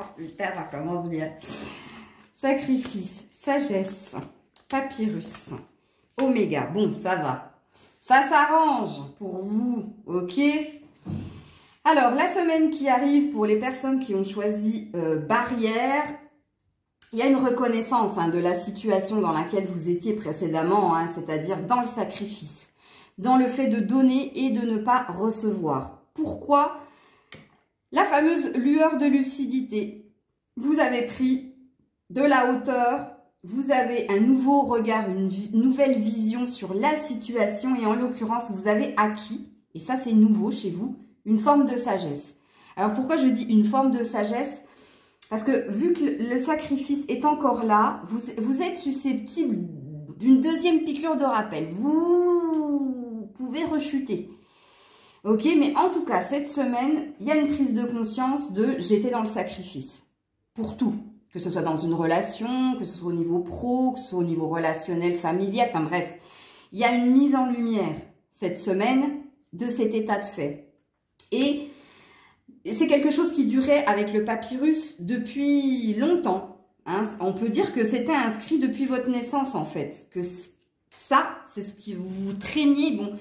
Oh, putain, ça commence bien. Sacrifice, sagesse, papyrus, oméga. Bon, ça va. Ça s'arrange pour vous, ok? Alors, la semaine qui arrive, pour les personnes qui ont choisi barrière, il y a une reconnaissance hein, de la situation dans laquelle vous étiez précédemment, hein, c'est-à-dire dans le sacrifice, dans le fait de donner et de ne pas recevoir. Pourquoi? La fameuse lueur de lucidité. Vous avez pris de la hauteur, vous avez un nouveau regard, une nouvelle vision sur la situation et en l'occurrence, vous avez acquis, et ça c'est nouveau chez vous, une forme de sagesse. Alors pourquoi je dis une forme de sagesse? Parce que vu que le sacrifice est encore là, vous êtes susceptible d'une deuxième piqûre de rappel. Vous pouvez rechuter. Ok, mais en tout cas, cette semaine, il y a une prise de conscience de j'étais dans le sacrifice. Pour tout. Que ce soit dans une relation, que ce soit au niveau pro, que ce soit au niveau relationnel, familial, enfin bref. Il y a une mise en lumière cette semaine de cet état de fait. Et c'est quelque chose qui durait avec le papyrus depuis longtemps. Hein. On peut dire que c'était inscrit depuis votre naissance, en fait. Que ça, c'est ce que vous traîniez. Bon,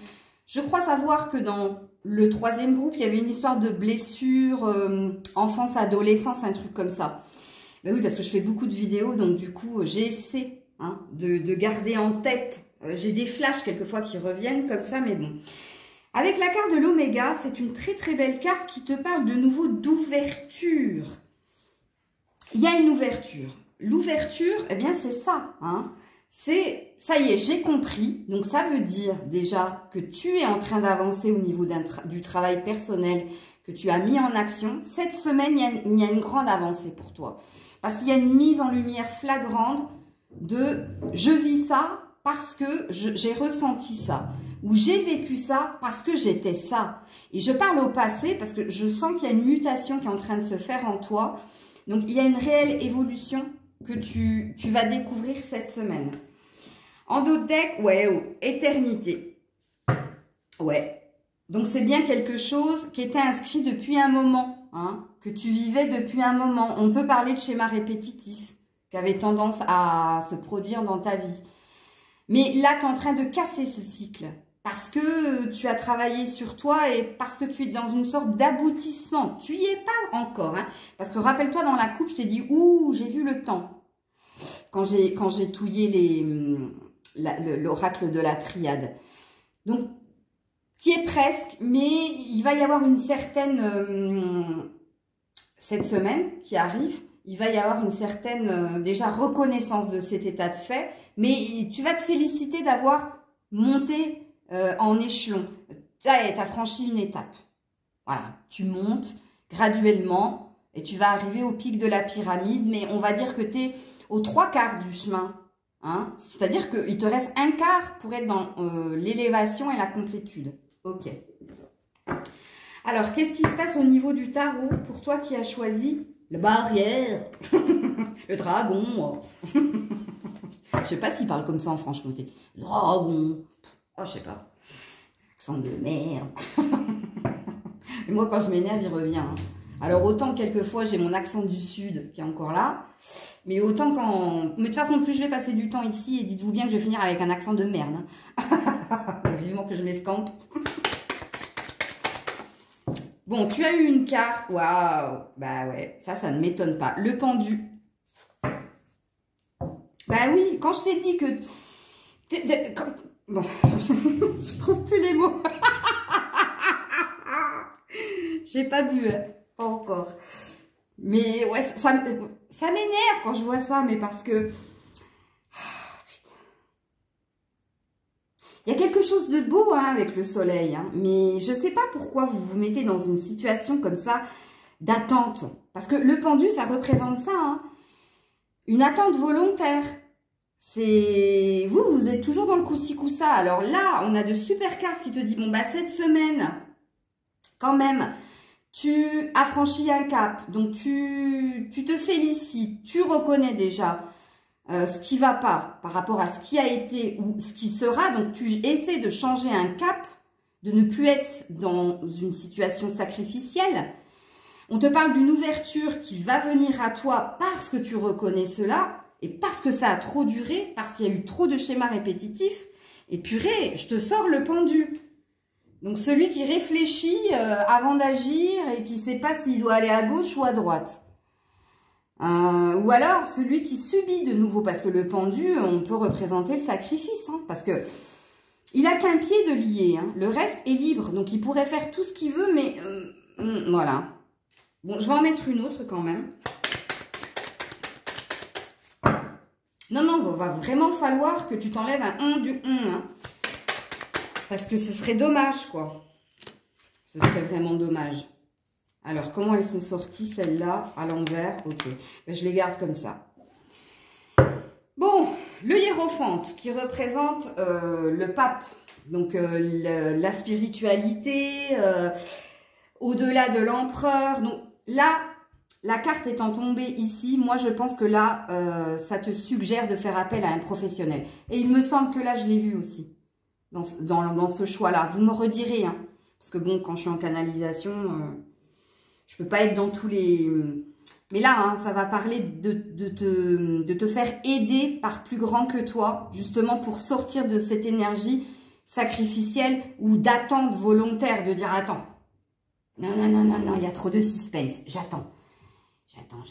je crois savoir que dans le 3e groupe, il y avait une histoire de blessure, enfance, adolescence, un truc comme ça. Ben oui, parce que je fais beaucoup de vidéos, donc du coup, j'essaie de garder en tête. J'ai des flashs quelquefois qui reviennent comme ça, mais bon. Avec la carte de l'Oméga, c'est une très très belle carte qui te parle de nouveau d'ouverture. Il y a une ouverture. L'ouverture, eh bien c'est ça. Hein. C'est, ça y est, j'ai compris. Donc ça veut dire déjà que tu es en train d'avancer au niveau du travail personnel que tu as mis en action. Cette semaine, il y a une grande avancée pour toi. Parce qu'il y a une mise en lumière flagrante de « je vis ça parce que j'ai ressenti ça » ou « j'ai vécu ça parce que j'étais ça ». Et je parle au passé parce que je sens qu'il y a une mutation qui est en train de se faire en toi. Donc, il y a une réelle évolution que tu vas découvrir cette semaine. En dos de deck, ouais, éternité. Ouais. Donc, c'est bien quelque chose qui était inscrit depuis un moment, hein, que tu vivais depuis un moment. On peut parler de schéma répétitif qui avait tendance à se produire dans ta vie. Mais là, tu es en train de casser ce cycle parce que tu as travaillé sur toi et parce que tu es dans une sorte d'aboutissement. Tu n'y es pas encore. Hein, parce que rappelle-toi, dans la coupe, je t'ai dit « Ouh, j'ai vu le temps ». Quand j'ai touillé l'oracle de la triade. Donc, tu y es presque, mais il va y avoir une certaine... cette semaine qui arrive, il va y avoir une certaine déjà reconnaissance de cet état de fait, mais tu vas te féliciter d'avoir monté en échelon. Tu as franchi une étape. Voilà, tu montes graduellement et tu vas arriver au pic de la pyramide, mais on va dire que tu es aux 3/4 du chemin. Hein, c'est-à-dire qu'il te reste 1/4 pour être dans l'élévation et la complétude. Ok. Alors, qu'est-ce qui se passe au niveau du tarot pour toi qui as choisi le barrière, le dragon? Je sais pas s'il parle comme ça en Franche-Comté. Dragon. Oh, je sais pas. Accent de merde. Et moi, quand je m'énerve, il revient. Hein. Alors, autant quelquefois, j'ai mon accent du Sud qui est encore là. Mais autant quand... Mais de toute façon, plus je vais passer du temps ici, et dites-vous bien que je vais finir avec un accent de merde. Hein. Vivement que je m'escampe. Bon, tu as eu une carte. Waouh. Bah ouais, ça ne m'étonne pas. Le pendu. Bah oui, quand je t'ai dit que... Bon, je trouve plus les mots. J'ai pas bu, hein. Pas encore. Mais ouais, ça m'énerve quand je vois ça, mais parce que... Il y a quelque chose de beau hein, avec le soleil, hein, mais je ne sais pas pourquoi vous vous mettez dans une situation comme ça d'attente. Parce que le pendu, ça représente ça, hein, une attente volontaire. C'est vous êtes toujours dans le coussi-coussa. Alors là, on a de super cartes qui te disent, bon, bah cette semaine, quand même, tu as franchi un cap. Donc, tu te félicites, tu reconnais déjà ce qui ne va pas par rapport à ce qui a été ou ce qui sera. Donc, tu essaies de changer un cap, de ne plus être dans une situation sacrificielle. On te parle d'une ouverture qui va venir à toi parce que tu reconnais cela et parce que ça a trop duré, parce qu'il y a eu trop de schémas répétitifs. Et purée, je te sors le pendu. Donc, celui qui réfléchit avant d'agir et qui ne sait pas s'il doit aller à gauche ou à droite. Ou alors, celui qui subit de nouveau, parce que le pendu, on peut représenter le sacrifice. Hein, parce que il n'a qu'un pied de lié. Hein, le reste est libre. Donc, il pourrait faire tout ce qu'il veut, mais voilà. Bon, je vais en mettre une autre quand même. Non, non, il va vraiment falloir que tu t'enlèves un 1 du 1. Hein. Parce que ce serait dommage, quoi. Ce serait vraiment dommage. Alors, comment elles sont sorties, celles-là, à l'envers? Ok, ben, je les garde comme ça. Bon, le hiérophante, qui représente le pape. Donc, la spiritualité, au-delà de l'empereur. Donc, là, la carte étant tombée ici, moi, je pense que là, ça te suggère de faire appel à un professionnel. Et il me semble que là, je l'ai vu aussi. Dans ce choix-là. Vous me redirez, hein. Parce que bon, quand je suis en canalisation, Je peux pas être dans tous les... Mais là, hein, ça va parler de te faire aider par plus grand que toi, justement pour sortir de cette énergie sacrificielle ou d'attente volontaire, de dire, attends, non, non, non, non, non, il y a trop de suspense, j'attends. J'attends.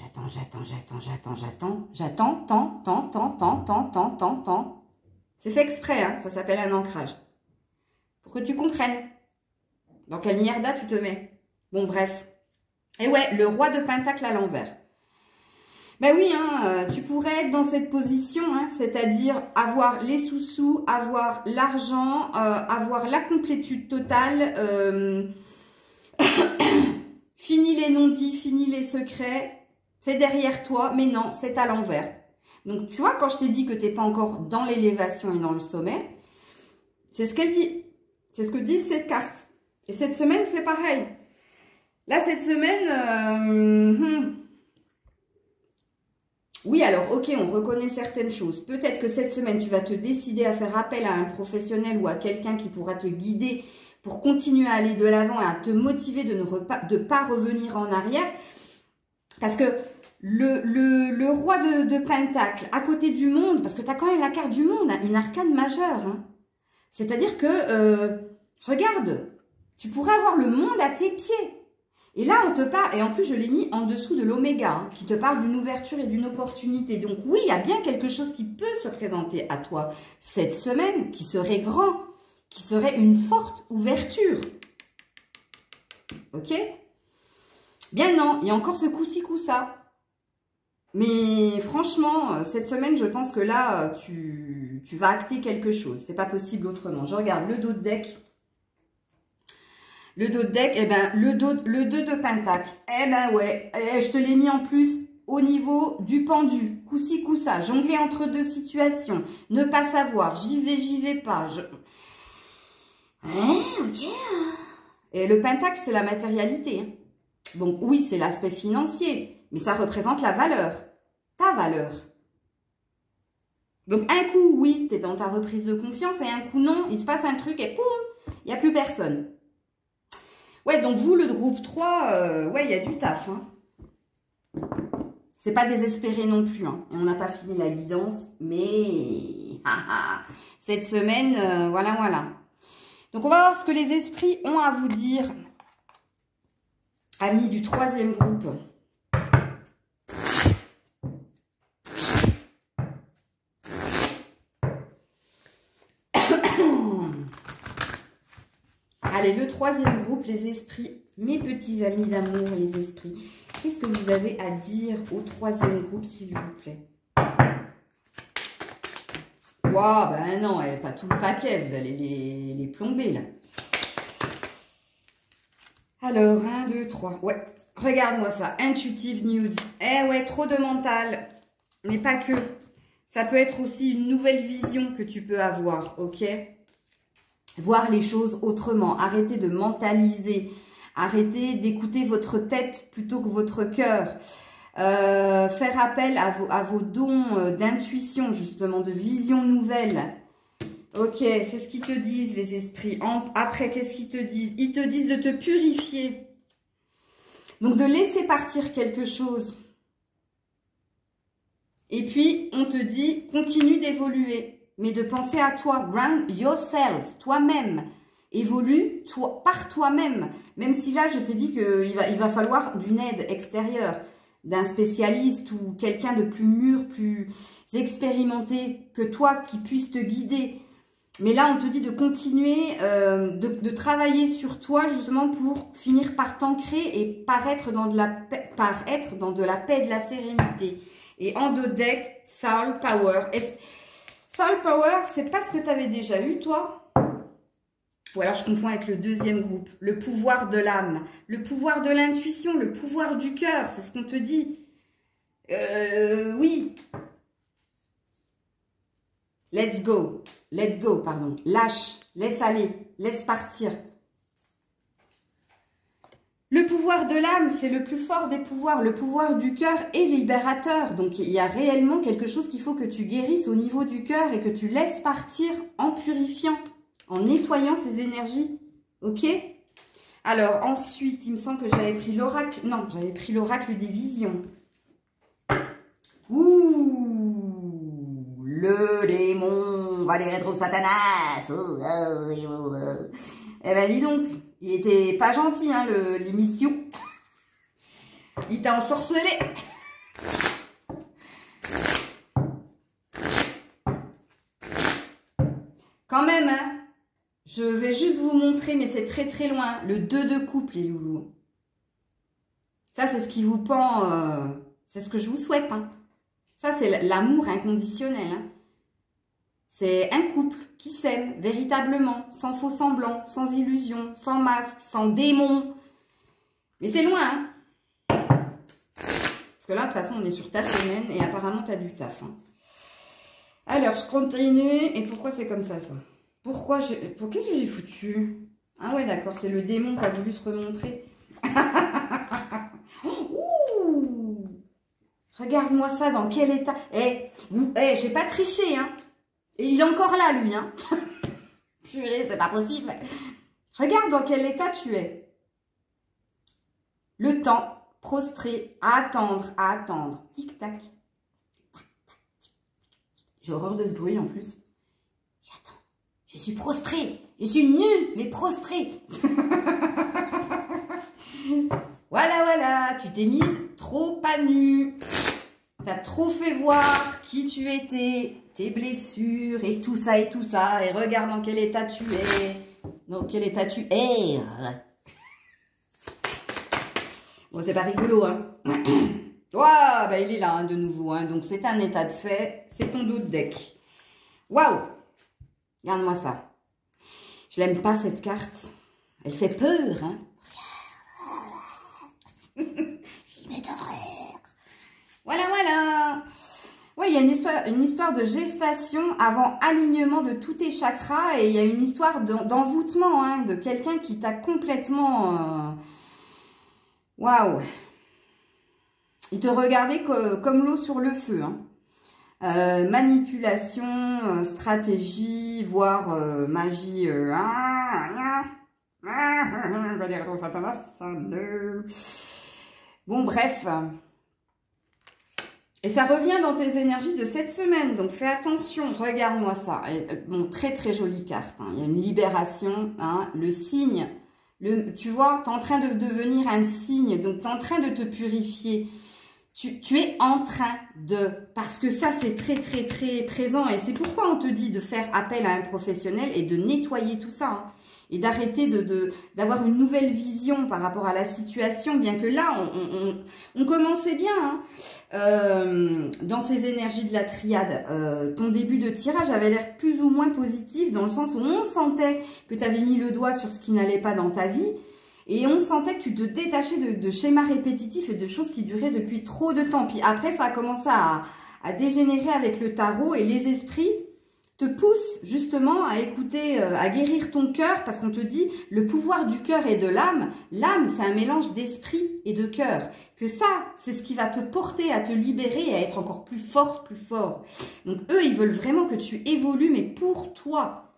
C'est fait exprès, hein, ça s'appelle un ancrage. Pour que tu comprennes dans quelle mierda tu te mets. Bon, bref. Et ouais, le roi de pentacle à l'envers. Ben oui, hein, tu pourrais être dans cette position, hein, c'est-à-dire avoir les sous-sous, avoir l'argent, avoir la complétude totale, fini les non-dits, fini les secrets, c'est derrière toi, mais non, c'est à l'envers. Donc, tu vois, quand je t'ai dit que tu n'es pas encore dans l'élévation et dans le sommet, c'est ce qu'elle dit. C'est ce que dit cette carte. Et cette semaine, c'est pareil. Là, cette semaine, oui, alors, ok, on reconnaît certaines choses. Peut-être que cette semaine, tu vas te décider à faire appel à un professionnel ou à quelqu'un qui pourra te guider pour continuer à aller de l'avant et à te motiver de ne pas revenir en arrière. Parce que le roi de Pentacle, à côté du monde, parce que tu as quand même la carte du monde, hein, une arcane majeure. Hein. C'est-à-dire que, regarde, tu pourrais avoir le monde à tes pieds. Et là, on te parle, et en plus, je l'ai mis en dessous de l'oméga, hein, qui te parle d'une ouverture et d'une opportunité. Donc oui, il y a bien quelque chose qui peut se présenter à toi cette semaine, qui serait grand, qui serait une forte ouverture. Ok? Bien non, il y a encore ce coup-ci, coup-ça. Mais franchement, cette semaine, je pense que là, tu vas acter quelque chose. C'est pas possible autrement. Je regarde le dos de deck. Le dos de deck, eh ben, le 2 de pentacle. Eh ben ouais, je te l'ai mis en plus au niveau du pendu. Coup-ci, coup-ça. Jongler entre deux situations. Ne pas savoir. J'y vais pas. Ouais, ok. Et le pentacle, c'est la matérialité. Hein. Donc oui, c'est l'aspect financier. Mais ça représente la valeur. Ta valeur. Donc un coup, oui, tu es dans ta reprise de confiance. Et un coup, non. Il se passe un truc et poum, il n'y a plus personne. Ouais, donc vous, le groupe 3, ouais, il y a du taf. Hein. C'est pas désespéré non plus. Hein. Et on n'a pas fini la guidance. Mais cette semaine, voilà. Donc, on va voir ce que les esprits ont à vous dire. Amis du 3e groupe. Allez, le 3e groupe, les esprits, mes petits amis d'amour, les esprits. Qu'est-ce que vous avez à dire au 3e groupe, s'il vous plaît? Waouh, ben non, pas tout le paquet, vous allez les plomber, là. Alors, 1, 2, 3, ouais, regarde-moi ça, Intuitive Nudes. Eh ouais, trop de mental, mais pas que. Ça peut être aussi une nouvelle vision que tu peux avoir, ok? Voir les choses autrement, arrêtez de mentaliser, arrêtez d'écouter votre tête plutôt que votre cœur. Faire appel à vos dons d'intuition, justement, de vision nouvelle. Ok, c'est ce qu'ils te disent, les esprits. Après, qu'est-ce qu'ils te disent? Ils te disent de te purifier. Donc, de laisser partir quelque chose. Et puis, on te dit, continue d'évoluer. Mais de penser à toi. Ground yourself, toi-même. Évolue par toi-même. Même si là, je t'ai dit qu'il va falloir d'une aide extérieure. D'un spécialiste ou quelqu'un de plus mûr, plus expérimenté que toi qui puisse te guider. Mais là, on te dit de continuer, de travailler sur toi justement pour finir par t'ancrer et paraître dans de la paix, et de la sérénité. Et en dos de deck, Soul Power. Soul Power, c'est pas ce que tu avais déjà eu, toi? Ou alors je confonds avec le 2e groupe. Le pouvoir de l'âme, le pouvoir de l'intuition, le pouvoir du cœur, c'est ce qu'on te dit. Oui. Let go, pardon. Lâche, laisse aller, laisse partir. Le pouvoir de l'âme, c'est le plus fort des pouvoirs. Le pouvoir du cœur est libérateur. Donc, il y a réellement quelque chose qu'il faut que tu guérisses au niveau du cœur et que tu laisses partir en purifiant, en nettoyant ces énergies. Ok? Alors, ensuite, il me semble que j'avais pris l'oracle. Non, j'avais pris l'oracle des visions. Ouh, le démon va les retrouver Satanas. Oh, oh, oh, oh. Eh ben, dis donc, il était pas gentil, hein, l'émission. Il t'a ensorcelé. Quand même, hein. Je vais juste vous montrer, mais c'est très très loin, le 2 de couple, les loulous. Ça, c'est ce qui vous pend, c'est ce que je vous souhaite. Hein. Ça, c'est l'amour inconditionnel. Hein. C'est un couple qui s'aime véritablement, sans faux semblant, sans illusion, sans masque, sans démon. Mais c'est loin, hein. Parce que là, de toute façon, on est sur ta semaine et apparemment, tu as du taf. Hein. Alors, je continue. Et pourquoi c'est comme ça? Qu'est-ce que j'ai foutu? Ah ouais, d'accord, c'est le démon qui a voulu se remontrer. Ouh, regarde-moi ça, dans quel état. J'ai pas triché, hein. Et il est encore là, lui, hein. Purée, c'est pas possible. Regarde dans quel état tu es. Le temps, prostré, à attendre. Tic-tac. J'ai horreur de ce bruit, en plus. J'attends. Je suis prostrée. Je suis nue, mais prostrée. Voilà. Tu t'es mise trop à nu. T'as trop fait voir qui tu étais, tes blessures et tout ça. Et regarde dans quel état tu es. Dans quel état tu es. Bon, c'est pas rigolo, hein. Waouh, bah il est là, hein, de nouveau. Hein. Donc, c'est un état de fait. C'est ton dos de deck. Waouh. Regarde-moi ça. Je l'aime pas, cette carte. Elle fait peur, hein. Voilà. Oui, il y a une histoire de gestation avant alignement de tous tes chakras. Et il y a une histoire d'envoûtement, hein, de quelqu'un qui t'a complètement... Waouh. Il te regardait comme l'eau sur le feu, hein. Manipulation, stratégie, voire magie. Bon, bref. Et ça revient dans tes énergies de cette semaine. Donc, fais attention. Regarde-moi ça. Bon, très, très jolie carte. Hein. Il y a une libération. Hein. Le signe. Tu vois, tu es en train de devenir un signe. Donc, tu es en train de te purifier. Tu es en train de... Parce que ça, c'est très, très, très présent. Et c'est pourquoi on te dit de faire appel à un professionnel et de nettoyer tout ça. Hein, et d'arrêter d'avoir une nouvelle vision par rapport à la situation. Bien que là, on commençait bien. Hein, dans ces énergies de la triade. Ton début de tirage avait l'air plus ou moins positif. Dans le sens où on sentait que tu avais mis le doigt sur ce qui n'allait pas dans ta vie. Et on sentait que tu te détachais de schémas répétitifs et de choses qui duraient depuis trop de temps. Puis après, ça a commencé à dégénérer avec le tarot et les esprits te poussent justement à écouter, à guérir ton cœur parce qu'on te dit le pouvoir du cœur et de l'âme. L'âme, c'est un mélange d'esprit et de cœur. Que ça, c'est ce qui va te porter à te libérer et à être encore plus forte, plus fort. Donc eux, ils veulent vraiment que tu évolues, mais pour toi.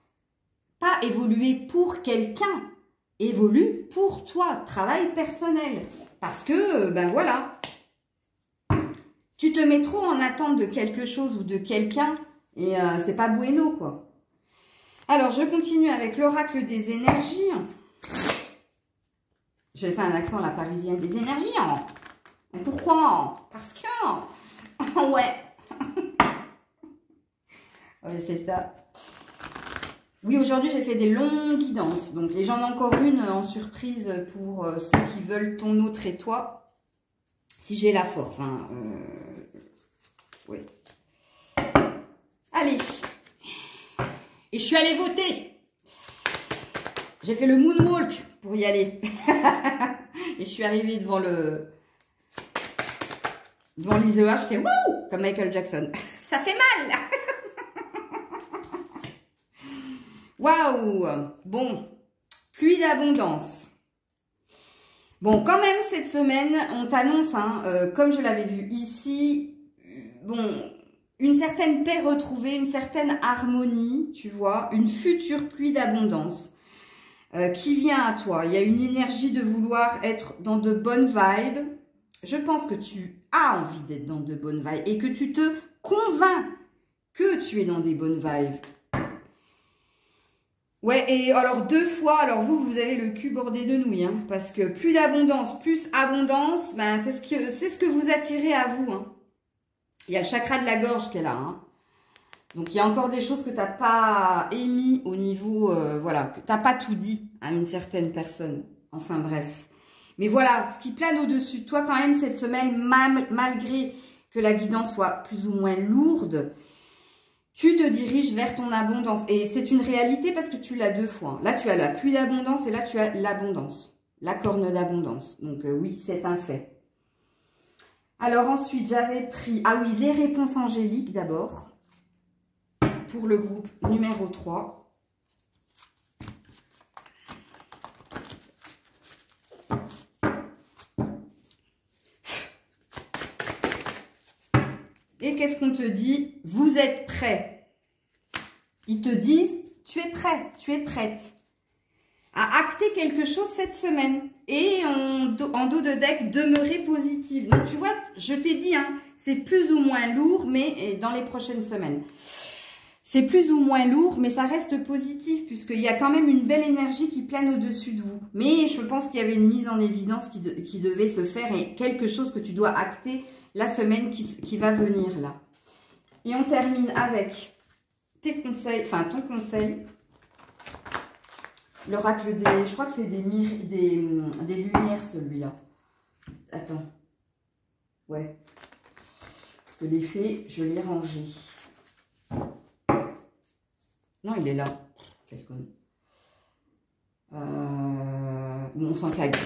Pas évoluer pour quelqu'un. Évolue pour toi, travail personnel. Parce que, ben voilà, tu te mets trop en attente de quelque chose ou de quelqu'un et c'est pas bueno, quoi. Alors, je continue avec l'oracle des énergies. J'ai fait un accent, la parisienne des énergies. Hein. Et pourquoi? Parce que... ouais. Ouais, c'est ça. Oui, aujourd'hui, j'ai fait des longues guidances. Donc, et j'en ai encore une en surprise pour ceux qui veulent ton autre et toi. Si j'ai la force. Hein, oui. Allez. Et je suis allée voter. J'ai fait le moonwalk pour y aller. Et je suis arrivée devant l'ISEA. Je fais wouh comme Michael Jackson. Ça fait mal. Waouh! Bon, pluie d'abondance. Bon, quand même, cette semaine, on t'annonce, hein, comme je l'avais vu ici, bon, une certaine paix retrouvée, une certaine harmonie, tu vois, une future pluie d'abondance. qui vient à toi. Il y a une énergie de vouloir être dans de bonnes vibes. Je pense que tu as envie d'être dans de bonnes vibes et que tu te convaincs que tu es dans des bonnes vibes. Ouais, et alors 2 fois, alors vous avez le cul bordé de nouilles, hein, parce que plus d'abondance, plus abondance, ben c'est ce que vous attirez à vous. Hein. Il y a le chakra de la gorge qui est là. Hein. Donc, il y a encore des choses que tu n'as pas émis au niveau, voilà, que tu n'as pas tout dit à une certaine personne. Enfin, bref. Mais voilà, ce qui plane au-dessus de toi quand même cette semaine, malgré que la guidance soit plus ou moins lourde, tu te diriges vers ton abondance. Et c'est une réalité parce que tu l'as 2 fois. Là, tu as la pluie d'abondance et là, tu as l'abondance. La corne d'abondance. Donc, oui, c'est un fait. Alors, ensuite, j'avais pris... Ah oui, les réponses angéliques d'abord. Pour le groupe numéro 3. Et qu'est-ce qu'on te dit? Vous êtes prêt. Ils te disent, tu es prêt, tu es prête à acter quelque chose cette semaine. Et en dos de deck, demeurer positive. Donc, tu vois, je t'ai dit, hein, c'est plus ou moins lourd, mais dans les prochaines semaines. C'est plus ou moins lourd, mais ça reste positif, puisqu'il y a quand même une belle énergie qui plane au-dessus de vous. Mais je pense qu'il y avait une mise en évidence qui devait se faire et quelque chose que tu dois acter la semaine qui va venir là. Et on termine avec tes conseils, enfin ton conseil. L'oracle des... Je crois que c'est des lumières celui-là. Attends. Ouais. Parce que les fées, je l'ai rangé. Non, il est là. Quel con. Bon, on s'en cague.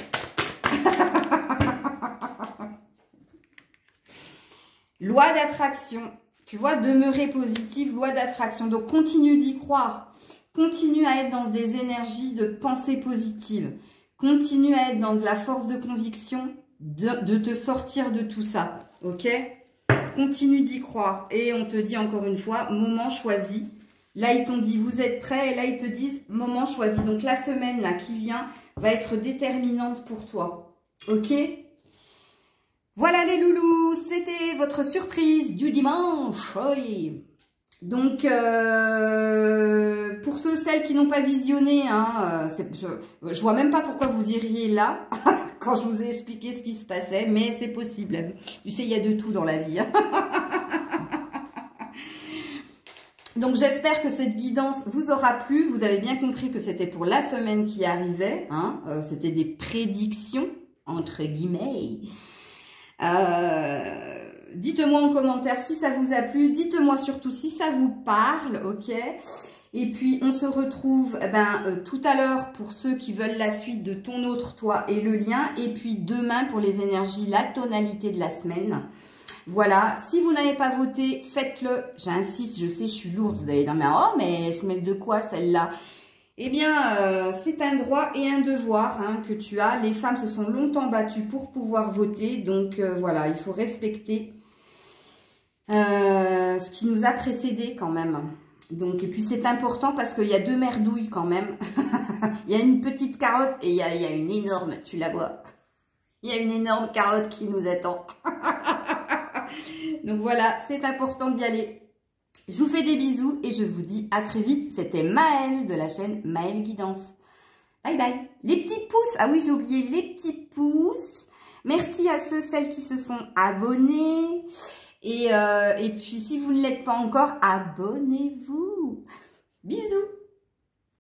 Loi d'attraction. Tu vois, demeurer positive, loi d'attraction. Donc, continue d'y croire. Continue à être dans des énergies de pensée positive. Continue à être dans de la force de conviction de te sortir de tout ça. Ok? Continue d'y croire. Et on te dit encore une fois, moment choisi. Là, ils t'ont dit, vous êtes prêts. Et là, ils te disent, moment choisi. Donc, la semaine là qui vient va être déterminante pour toi. Ok? Voilà les loulous. C'était votre surprise du dimanche. Oui. Donc, pour celles qui n'ont pas visionné, hein, je vois même pas pourquoi vous iriez là quand je vous ai expliqué ce qui se passait. Mais c'est possible. Tu sais, il y a de tout dans la vie. Donc, j'espère que cette guidance vous aura plu. Vous avez bien compris que c'était pour la semaine qui arrivait. Hein, c'était des prédictions, entre guillemets. Dites-moi en commentaire si ça vous a plu. Dites-moi surtout si ça vous parle, ok? Et puis, on se retrouve tout à l'heure pour ceux qui veulent la suite de ton autre toi et le lien. Et puis, demain pour les énergies, la tonalité de la semaine. Voilà, si vous n'avez pas voté, faites-le. J'insiste, je sais, je suis lourde. Vous allez dire, mais oh, mais elle se mêle de quoi celle-là? Eh bien, c'est un droit et un devoir hein, que tu as. Les femmes se sont longtemps battues pour pouvoir voter. Donc, voilà, il faut respecter ce qui nous a précédés quand même. Donc, et puis, c'est important parce qu'il y a 2 merdouilles quand même. Il y a une petite carotte et il y a une énorme, tu la vois. Il y a une énorme carotte qui nous attend. Donc voilà, c'est important d'y aller. Je vous fais des bisous et je vous dis à très vite. C'était Maëlle de la chaîne Maëlle Guidance. Bye bye. Les petits pouces. Ah oui, j'ai oublié les petits pouces. Merci à celles qui se sont abonnés. Et puis, si vous ne l'êtes pas encore, abonnez-vous. Bisous.